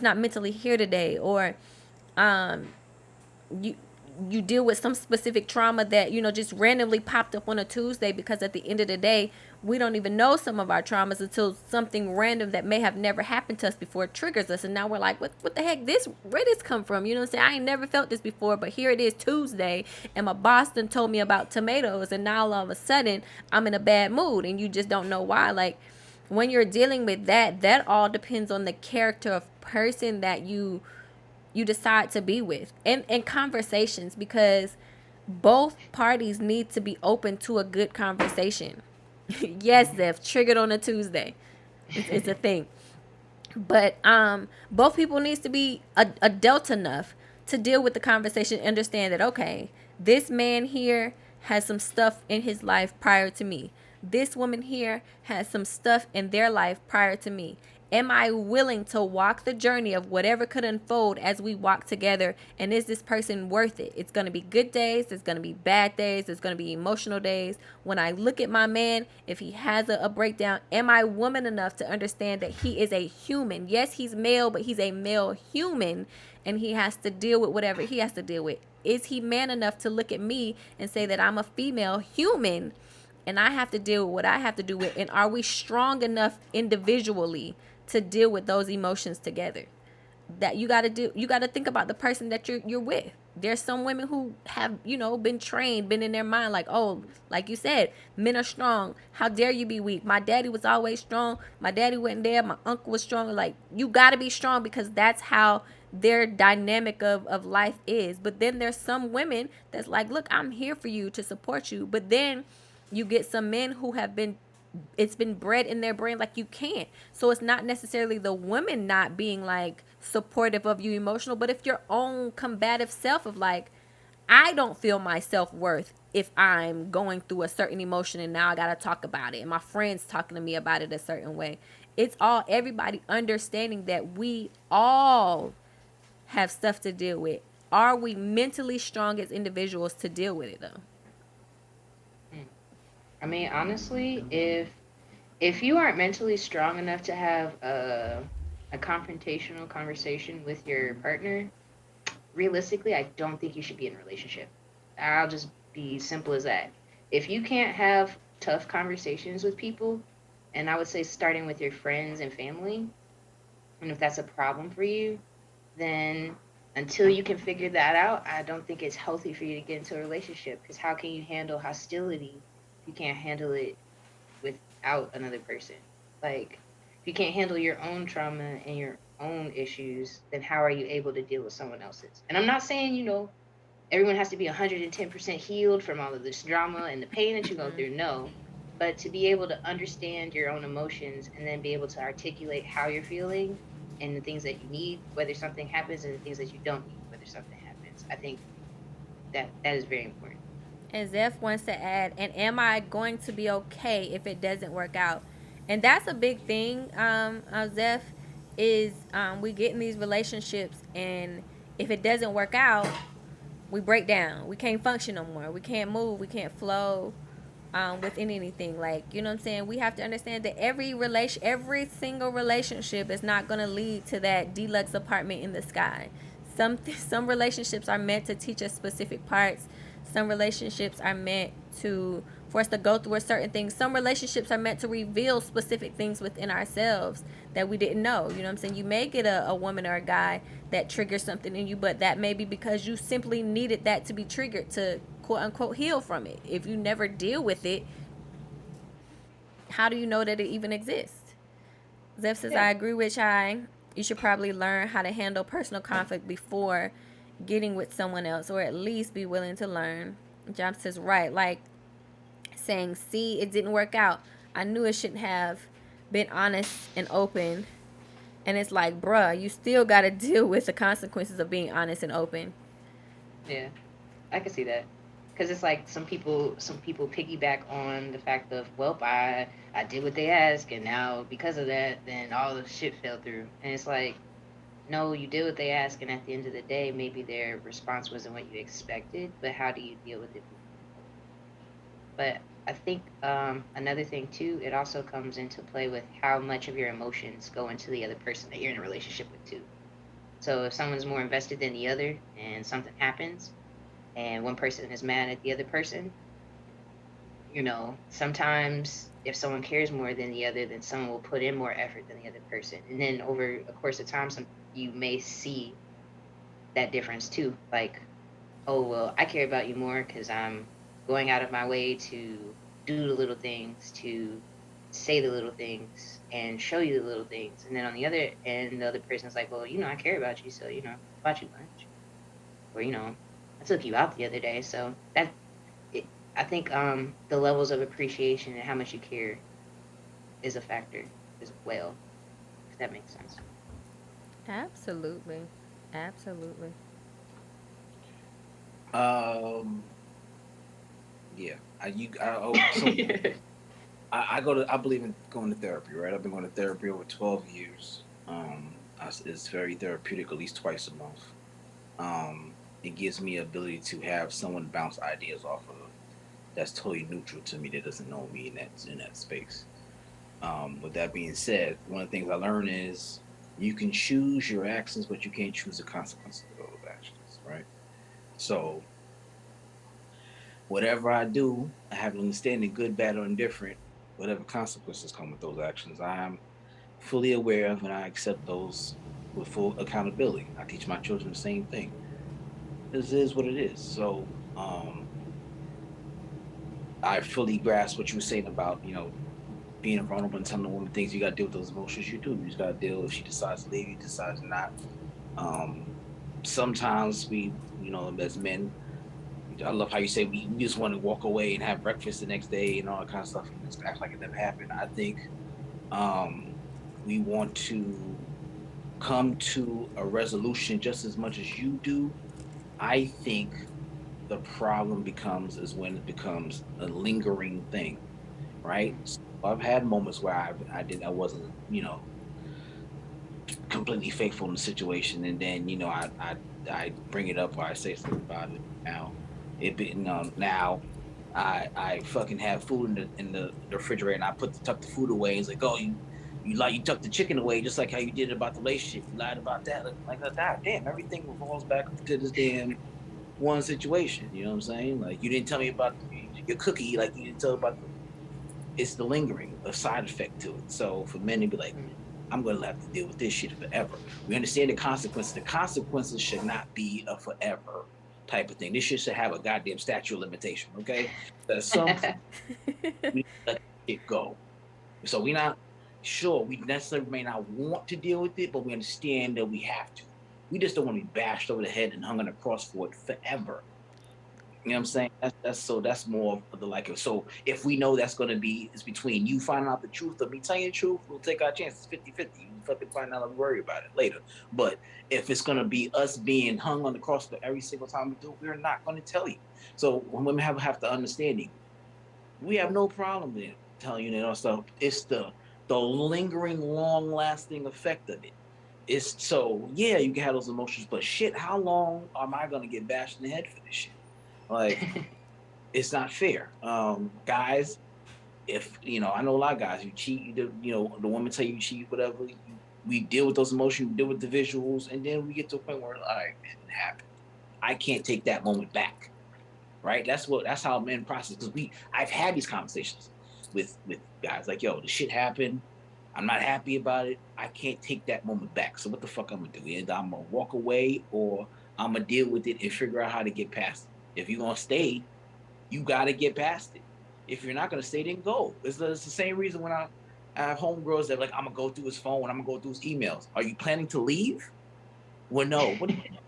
not mentally here today, or you you deal with some specific trauma that just randomly popped up on a Tuesday, because at the end of the day we don't even know some of our traumas until something random that may have never happened to us before triggers us, and now we're like, what the heck, where this come from? You know what I'm saying? I ain't never felt this before, but here it is Tuesday and my boss done told me about tomatoes, and now all of a sudden I'm in a bad mood and you just don't know why. Like when you're dealing with that all depends on the character of person that you decide to be with, and conversations, because both parties need to be open to a good conversation. Yes, Zeph, triggered on a Tuesday. It's a thing. But both people needs to be adult enough to deal with the conversation, understand that, okay, this man here has some stuff in his life prior to me. This woman here has some stuff in their life prior to me. Am I willing to walk the journey of whatever could unfold as we walk together? And is this person worth it? It's going to be good days. There's going to be bad days. There's going to be emotional days. When I look at my man, if he has a breakdown, am I woman enough to understand that he is a human? Yes, he's male, but he's a male human, and he has to deal with whatever he has to deal with. Is he man enough to look at me and say that I'm a female human and I have to deal with what I have to do with? And are we strong enough individually to deal with those emotions together? That you got to think about the person that you're with. there's some women who have, you know, been trained, been in their mind like, oh, like you said, men are strong. How dare you be weak? My daddy was always strong. My daddy wasn't there. My uncle was strong. Like, you got to be strong because that's how their dynamic of life is. But then there's some women that's like, look, I'm here for you to support you. But then you get some men who have been, it's been bred in their brain like you can't. So it's not necessarily the woman not being like supportive of you emotional, but if your own combative self of like, I don't feel my self-worth if I'm going through a certain emotion and now I gotta talk about it and my friends talking to me about it a certain way. It's all everybody understanding that we all have stuff to deal with. Are we mentally strong as individuals to deal with it though? I mean, honestly, if you aren't mentally strong enough to have a confrontational conversation with your partner, realistically, I don't think you should be in a relationship. I'll just be simple as that. If you can't have tough conversations with people, and I would say starting with your friends and family, and if that's a problem for you, then until you can figure that out, I don't think it's healthy for you to get into a relationship. Because how can you handle hostility if you can't handle it without another person? Like, if you can't handle your own trauma and your own issues, then how are you able to deal with someone else's? And I'm not saying, you know, everyone has to be 110% healed from all of this drama and the pain that you go through. No. But to be able to understand your own emotions and then be able to articulate how you're feeling and the things that you need, whether something happens, and the things that you don't need, whether something happens. I think that is very important. And Zeph wants to add, and am I going to be okay if it doesn't work out? And that's a big thing, Zeph, is we get in these relationships, and if it doesn't work out, we break down. We can't function no more. We can't move. We can't flow within anything. Like, you know what I'm saying? We have to understand that every single relationship is not going to lead to that deluxe apartment in the sky. Some relationships are meant to teach us specific parts. Some relationships are meant for us to go through a certain thing. Some relationships are meant to reveal specific things within ourselves that we didn't know. You know what I'm saying? You may get a woman or a guy that triggers something in you, but that may be because you simply needed that to be triggered to quote unquote heal from it. If you never deal with it, how do you know that it even exists? Zeph says, I agree with Chai. You should probably learn how to handle personal conflict before getting with someone else, or at least be willing to learn. Job says, right, like saying, see, it didn't work out. I knew it shouldn't have been honest and open. And it's like, bruh, you still got to deal with the consequences of being honest and open. Yeah, I can see that. Because it's like some people piggyback on the fact of, well, I did what they asked, and now because of that, then all the shit fell through. And it's like, no, you did what they asked, and at the end of the day, maybe their response wasn't what you expected, but how do you deal with it? But I think another thing too, it also comes into play with how much of your emotions go into the other person that you're in a relationship with too. So if someone's more invested than the other and something happens and one person is mad at the other person, you know, sometimes if someone cares more than the other, then someone will put in more effort than the other person. And then over a course of time, you may see that difference too. Like, oh, well, I care about you more because I'm going out of my way to do the little things, to say the little things, and show you the little things. And then on the other end, the other person's like, well, you know, I care about you, so, you know, I bought you lunch. Or, you know, I took you out the other day. So I think the levels of appreciation and how much you care is a factor as well, if that makes sense. Absolutely. Absolutely. Yeah. I believe in going to therapy, right? I've been going to therapy over 12 years. It's very therapeutic, at least twice a month. It gives me ability to have someone bounce ideas off of that's totally neutral to me, that doesn't know me in that space. With that being said, one of the things I learned is you can choose your actions, but you can't choose the consequences of those actions, right? So whatever I do, I have an understanding, good, bad, or indifferent, whatever consequences come with those actions, I'm fully aware of, and I accept those with full accountability. I teach my children the same thing. This is what it is. So I fully grasp what you were saying about, being vulnerable and telling the woman things. You got to deal with those emotions. You do. You just got to deal. If she decides to leave, you decides to not. Sometimes we, as men, I love how you say we just want to walk away and have breakfast the next day and all that kind of stuff and just act like it never happened. I think we want to come to a resolution just as much as you do. I think the problem is when it becomes a lingering thing, right? So I've had moments where I wasn't, completely faithful in the situation, and then I bring it up or I say something about it. Now I fucking have food in the refrigerator and I tuck the food away. It's like, oh, you tucked the chicken away just like how you did about the relationship. You lied about that. Like that. Damn, everything falls back to this damn one situation. You know what I'm saying? Like, you didn't tell me about your cookie. Like, you didn't tell about it's the lingering, a side effect to it. So for men to be like, I'm going to have to deal with this shit forever. We understand the consequences. The consequences should not be a forever type of thing. This shit should have a goddamn statute of limitation, okay? At some point, we let it go. So we not sure, we necessarily may not want to deal with it, but we understand that we have to. We just don't want to be bashed over the head and hung on a cross for it forever. You know what I'm saying? That's more of the like. So if we know that's going to be, it's between you finding out the truth or me telling you the truth, we'll take our chances 50-50. You fucking find out and worry about it later. But if it's going to be us being hung on the cross for every single time we do, we're not going to tell you. So when women have the understanding, we have no problem in telling you that stuff. It's the lingering, long-lasting effect of it. It's so, yeah, you can have those emotions, but shit, how long am I going to get bashed in the head for this shit? Like, it's not fair. Guys, if, I know a lot of guys, you cheat, the woman tell you cheat, whatever, we deal with those emotions, we deal with the visuals, and then we get to a point where, all right, it didn't happen. I can't take that moment back, right? That's how men process, because I've had these conversations with guys, like, yo, the shit happened, I'm not happy about it, I can't take that moment back, so what the fuck I'm gonna do? Either I'm gonna walk away, or I'm gonna deal with it and figure out how to get past it. If you're going to stay, you got to get past it. If you're not going to stay, then go. It's the same reason when I have homegirls that are like, I'm going to go through his phone and I'm going to go through his emails. Are you planning to leave? Well, no.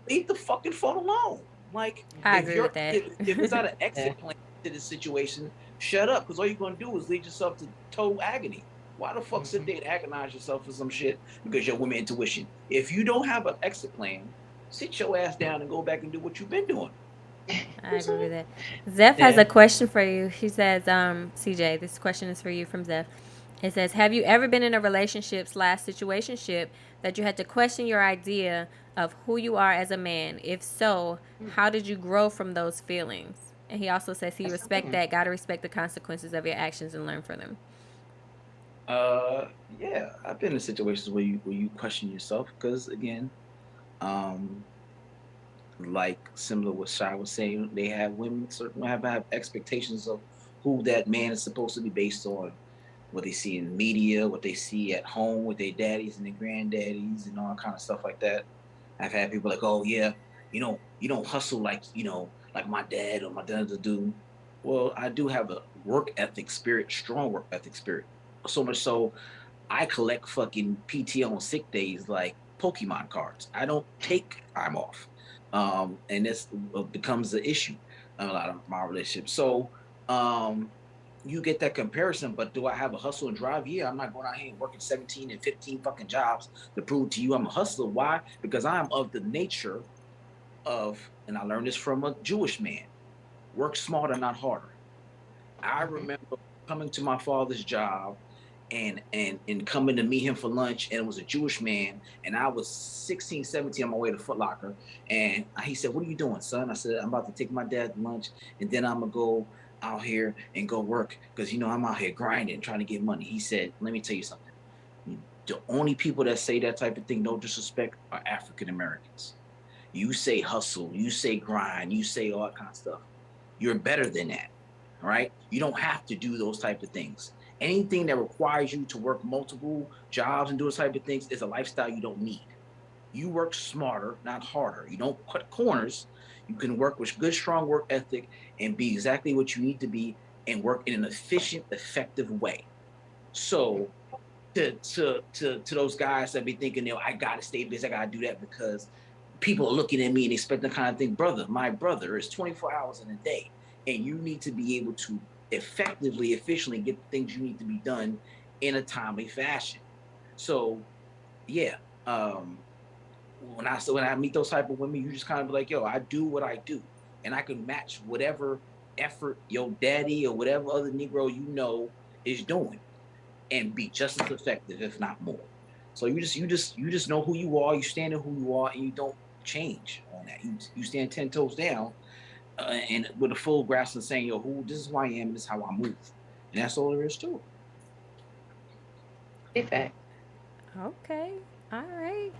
Leave the fucking phone alone. Like, I agree with that. If it's not an exit plan to this situation, shut up, because all you're going to do is lead yourself to total agony. Why the fuck sit there and agonize yourself for some shit because you're women intuition? If you don't have an exit plan, sit your ass down and go back and do what you've been doing. I agree with that. Zeph has a question for you. She says, CJ, this question is for you from Zeph. It says, have you ever been in a relationship/situationship that you had to question your idea of who you are as a man? If so, how did you grow from those feelings? And he also says he respect that, gotta respect the consequences of your actions and learn from them. Yeah, I've been in situations where you question yourself, because again, like similar to what Shai was saying, they have women certainly have expectations of who that man is supposed to be based on what they see in the media, what they see at home with their daddies and their granddaddies and all kind of stuff like that. I've had people like, oh yeah, you don't hustle like my dad or my dad to do. Well, I do have a work ethic spirit, strong work ethic spirit. So much so, I collect fucking PTO on sick days like Pokemon cards. I don't take time off. And this becomes the issue in a lot of my relationships. So you get that comparison, but do I have a hustle and drive? Yeah, I'm not going out here and working 17 and 15 fucking jobs to prove to you I'm a hustler. Why? Because I'm of the nature of, and I learned this from a Jewish man, work smarter, not harder. I remember coming to my father's job and coming to meet him for lunch, and it was a Jewish man, and I was 16, 17 on my way to Foot Locker, and he said, what are you doing, son? I said, I'm about to take my dad to lunch, and then I'm gonna go out here and go work, because I'm out here grinding, trying to get money. He said, let me tell you something. The only people that say that type of thing, no disrespect, are African Americans. You say hustle, you say grind, you say all that kind of stuff. You're better than that, all right? You don't have to do those type of things. Anything that requires you to work multiple jobs and do those type of things is a lifestyle you don't need. You work smarter, not harder. You don't cut corners. You can work with good, strong work ethic and be exactly what you need to be and work in an efficient, effective way. So to those guys that be thinking, I gotta stay busy, I gotta do that because people are looking at me and expecting the kind of thing, brother, my brother, is 24 hours in a day. And you need to be able to effectively, efficiently get the things you need to be done in a timely fashion. So yeah. When I meet those type of women, you just kind of be like, yo, I do what I do. And I can match whatever effort your daddy or whatever other Negro is doing and be just as effective, if not more. So you just know who you are, you stand in who you are, and you don't change on that. You stand 10 toes down and with a full grasp and saying, yo, this is who I am, this is how I move. And that's all there is to it. Big fact. Okay. All right.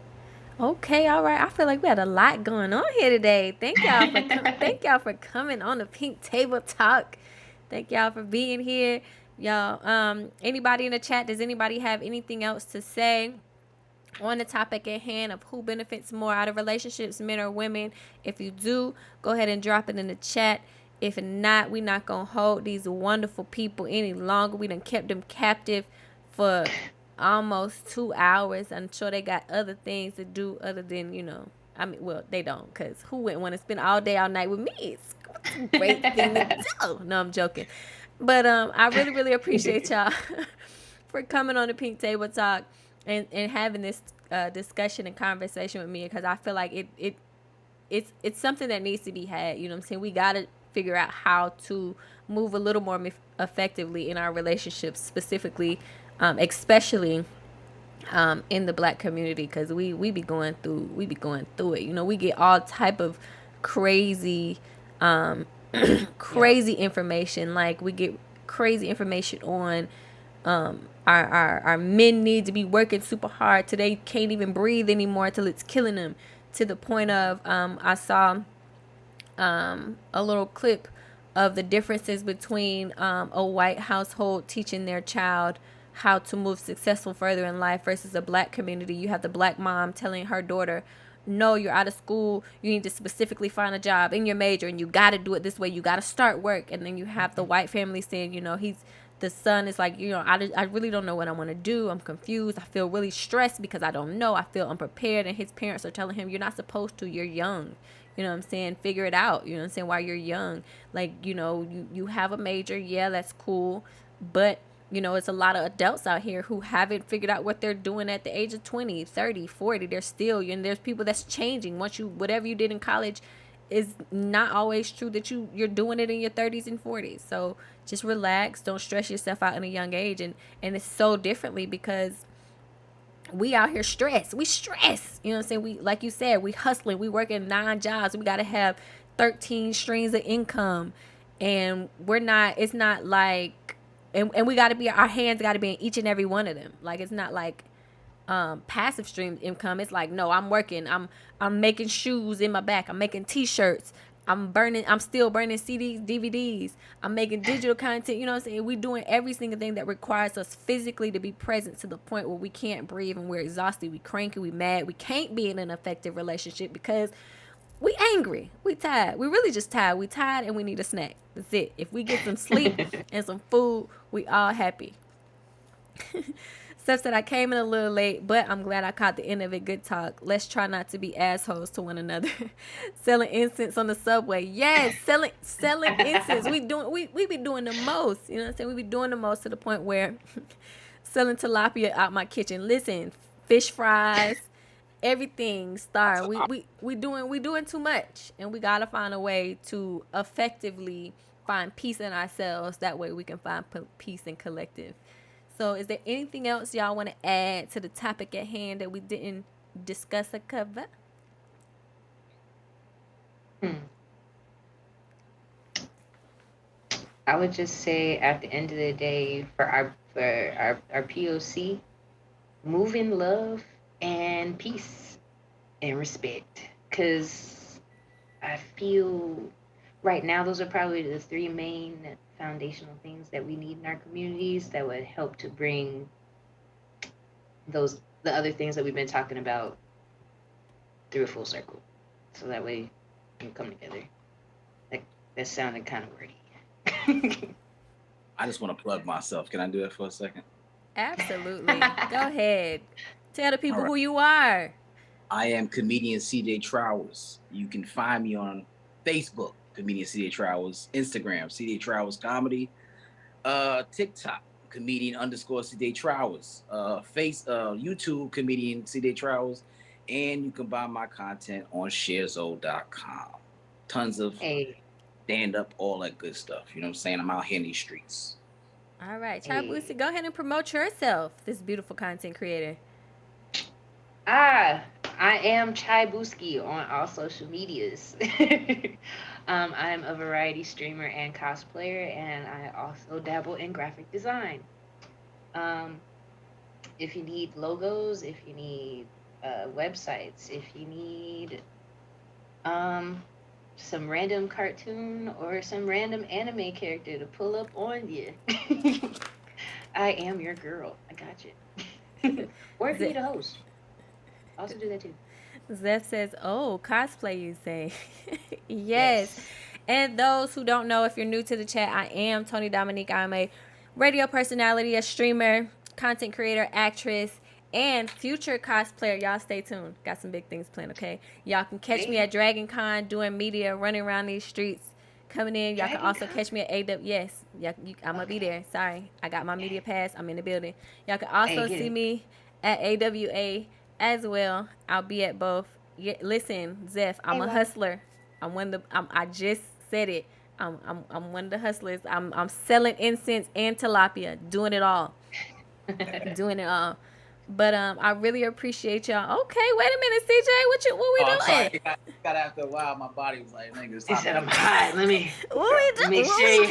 Okay, all right. I feel like we had a lot going on here today. Thank y'all for coming on the Pink Table Talk. Thank y'all for being here. Y'all, anybody in the chat, does anybody have anything else to say on the topic at hand of who benefits more out of relationships, men or women? If you do, go ahead and drop it in the chat. If not, we're not going to hold these wonderful people any longer. We done kept them captive for almost 2 hours. I'm sure they got other things to do other than, they don't, because who wouldn't want to spend all day, all night with me? It's a great thing to do. No, I'm joking. But I really, really appreciate y'all for coming on the Pink Table Talk and having this discussion and conversation with me, because I feel like it's something that needs to be had. You know what I'm saying? We got to figure out how to move a little more effectively in our relationships, specifically, especially in the Black community, because we be going through it. We get all type of crazy information. Like, we get crazy information on our men need to be working super hard till they can't even breathe anymore, till it's killing them, to the point of I saw a little clip of the differences between a white household teaching their child how to move successful further in life versus a Black community. You have the Black mom telling her daughter, no, you're out of school, you need to specifically find a job in your major, and you got to do it this way, you got to start work. And then you have the white family saying, the son is like, I really don't know what I want to do, I'm confused, I feel really stressed because I don't know, I feel unprepared. And his parents are telling him, you're not supposed to, you're young, you know what I'm saying, figure it out, you know what I'm saying, while you're young. Like, you have a major, yeah, that's cool, but it's a lot of adults out here who haven't figured out what they're doing at the age of 20, 30, 40. They're still, and there's people that's changing. Whatever you did in college is not always true that you're doing it in your 30s and 40s. So just relax. Don't stress yourself out in a young age. And it's so differently because we out here stressed. We stress. You know what I'm saying? We, like you said, we hustling. We working 9 jobs. We got to have 13 streams of income. And it's not like, and we got to be, our hands got to be in each and every one of them. Like, it's not like passive stream income. It's like, no, I'm working. I'm making shoes in my back. I'm making t-shirts. I'm still burning CDs, DVDs. I'm making digital content. You know what I'm saying? We're doing every single thing that requires us physically to be present, to the point where we can't breathe and we're exhausted. We cranky, we mad. We can't be in an effective relationship because we angry. We tired. We really just tired. We tired and we need a snack. That's it. If we get some sleep and some food, we all happy. Steph said, I came in a little late, but I'm glad I caught the end of it. Good talk. Let's try not to be assholes to one another. Selling incense on the subway. Yes, selling incense. We be doing the most. You know what I'm saying? We be doing the most, to the point where selling tilapia out my kitchen. Listen, fish fries, everything, star. We doing too much, and we gotta find a way to effectively find peace in ourselves. That way we can find peace in collective. So is there anything else y'all want to add to the topic at hand that we didn't discuss or cover? I would just say, at the end of the day, for our POC, move in love and peace and respect. Because I feel right now those are probably the 3 main foundational things that we need in our communities that would help to bring the other things that we've been talking about through a full circle. So that way we can come together. Like, that sounded kind of wordy. I just want to plug myself. Can I do that for a second? Absolutely. Go ahead. Tell the people All right. who you are. I am comedian CJ Trowers. You can find me on Facebook, comedian CJ Trowers, Instagram, CJ Trowers Comedy, TikTok, comedian _CJ Trowers, YouTube, comedian CJ Trowers, and you can buy my content on sharezo.com. Tons of stand up, all that good stuff. You know what I'm saying? I'm out here in these streets. All right, Chai Boosie, go ahead and promote yourself, this beautiful content creator. I am Chai Booski on all social medias. I'm a variety streamer and cosplayer, and I also dabble in graphic design. If you need logos, if you need websites, if you need some random cartoon or some random anime character to pull up on you, I am your girl. I got you. Or if you need a host, I also do that too. Zeph says, oh, cosplay, you say. Yes. And those who don't know, if you're new to the chat, I am Tony Dominique. I'm a radio personality, a streamer, content creator, actress, and future cosplayer. Y'all stay tuned. Got some big things planned, okay? Y'all can catch me at Dragon Con doing media, running around these streets, coming in. Y'all can also catch me at AW. Yes, I'm going to be there. Sorry. I got my media pass. I'm in the building. Y'all can also see me at AWA as well. I'll be at both. Yeah, listen, Zeph, I'm a hustler. I just said it. I'm one of the hustlers. I'm selling incense and tilapia, doing it all. Doing it all. But I really appreciate y'all. Okay, wait a minute, CJ, what we doing? Sorry. I got after a while, my body was like, nigga, He said, I'm hot. Let me what we doing? make sure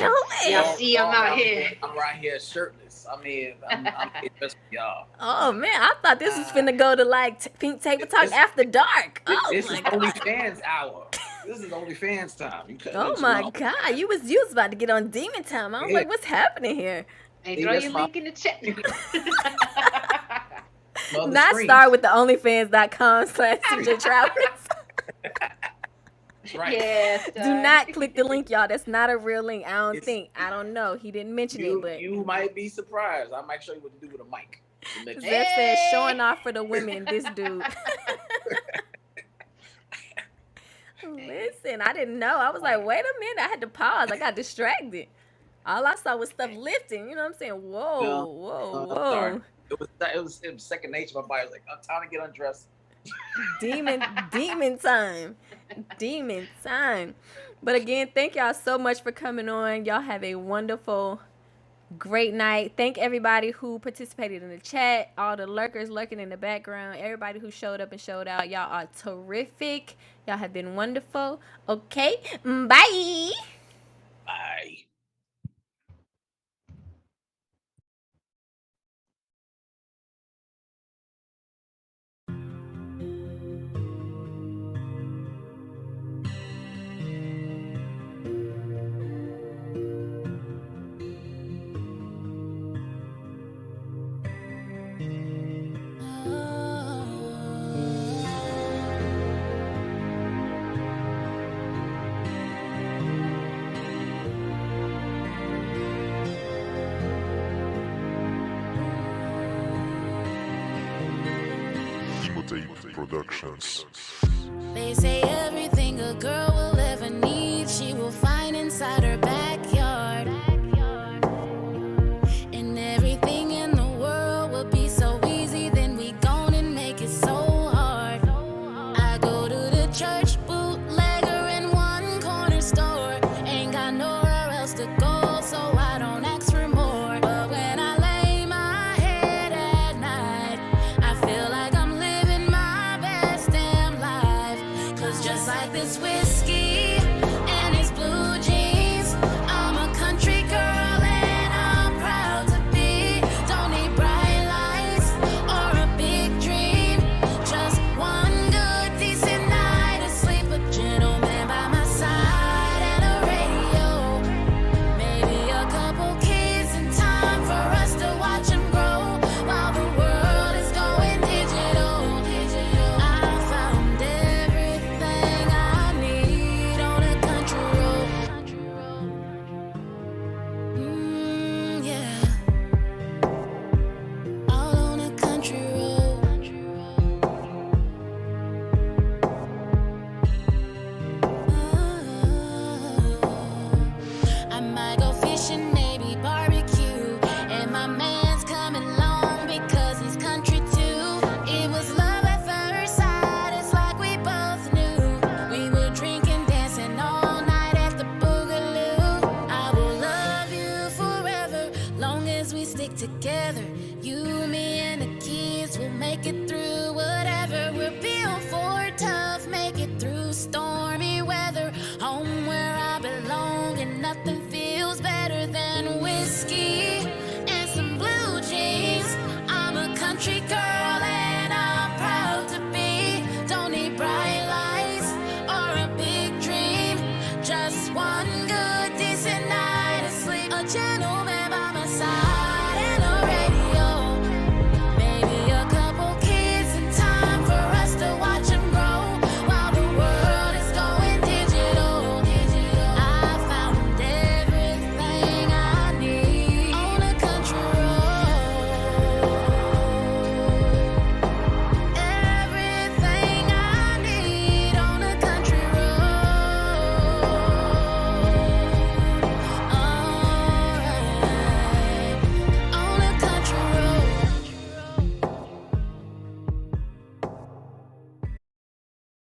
y'all see I'm out here. I'm right here shirtless. I mean, I'm here just for y'all. Oh man, I thought this was finna go to like Pink Table Talk after dark. This is OnlyFans hour. This is OnlyFans time. Oh my God, you was about to get on Demon Time. I was like, what's happening here? Hey, throw your link in the chat. Not start with the OnlyFans.com/CJ Trowers. That's right. Yes. Do not click the link, y'all. That's not a real link. I don't know. He didn't mention it, but you might be surprised. I might show you what to do with a mic. Zeph said showing off for the women. This dude. Listen, I didn't know. I was like, wait a minute. I had to pause. I got distracted. All I saw was stuff lifting. You know what I'm saying? Whoa. It was second nature. My body was like, I'm time to get undressed. Demon time. But again, thank y'all so much for coming on. Y'all have a wonderful, great night. Thank everybody who participated in the chat, all the lurkers lurking in the background, everybody who showed up and showed out. Y'all are terrific. Y'all have been wonderful. Okay, bye. Bye. Productions. They say everything a girl will ever need, she will find inside her backyard. And everything in the world will be so easy, then we gon' and make it so hard. I go to the church, bootlegger, and one corner store. Ain't got nowhere else to go, so I don't ask for more. But when I lay my head at night, I feel like I'm living my best damn life. 'Cause just we stick together. You, me, and the kids will make it through whatever. We're built for tough, make it through stormy weather. Home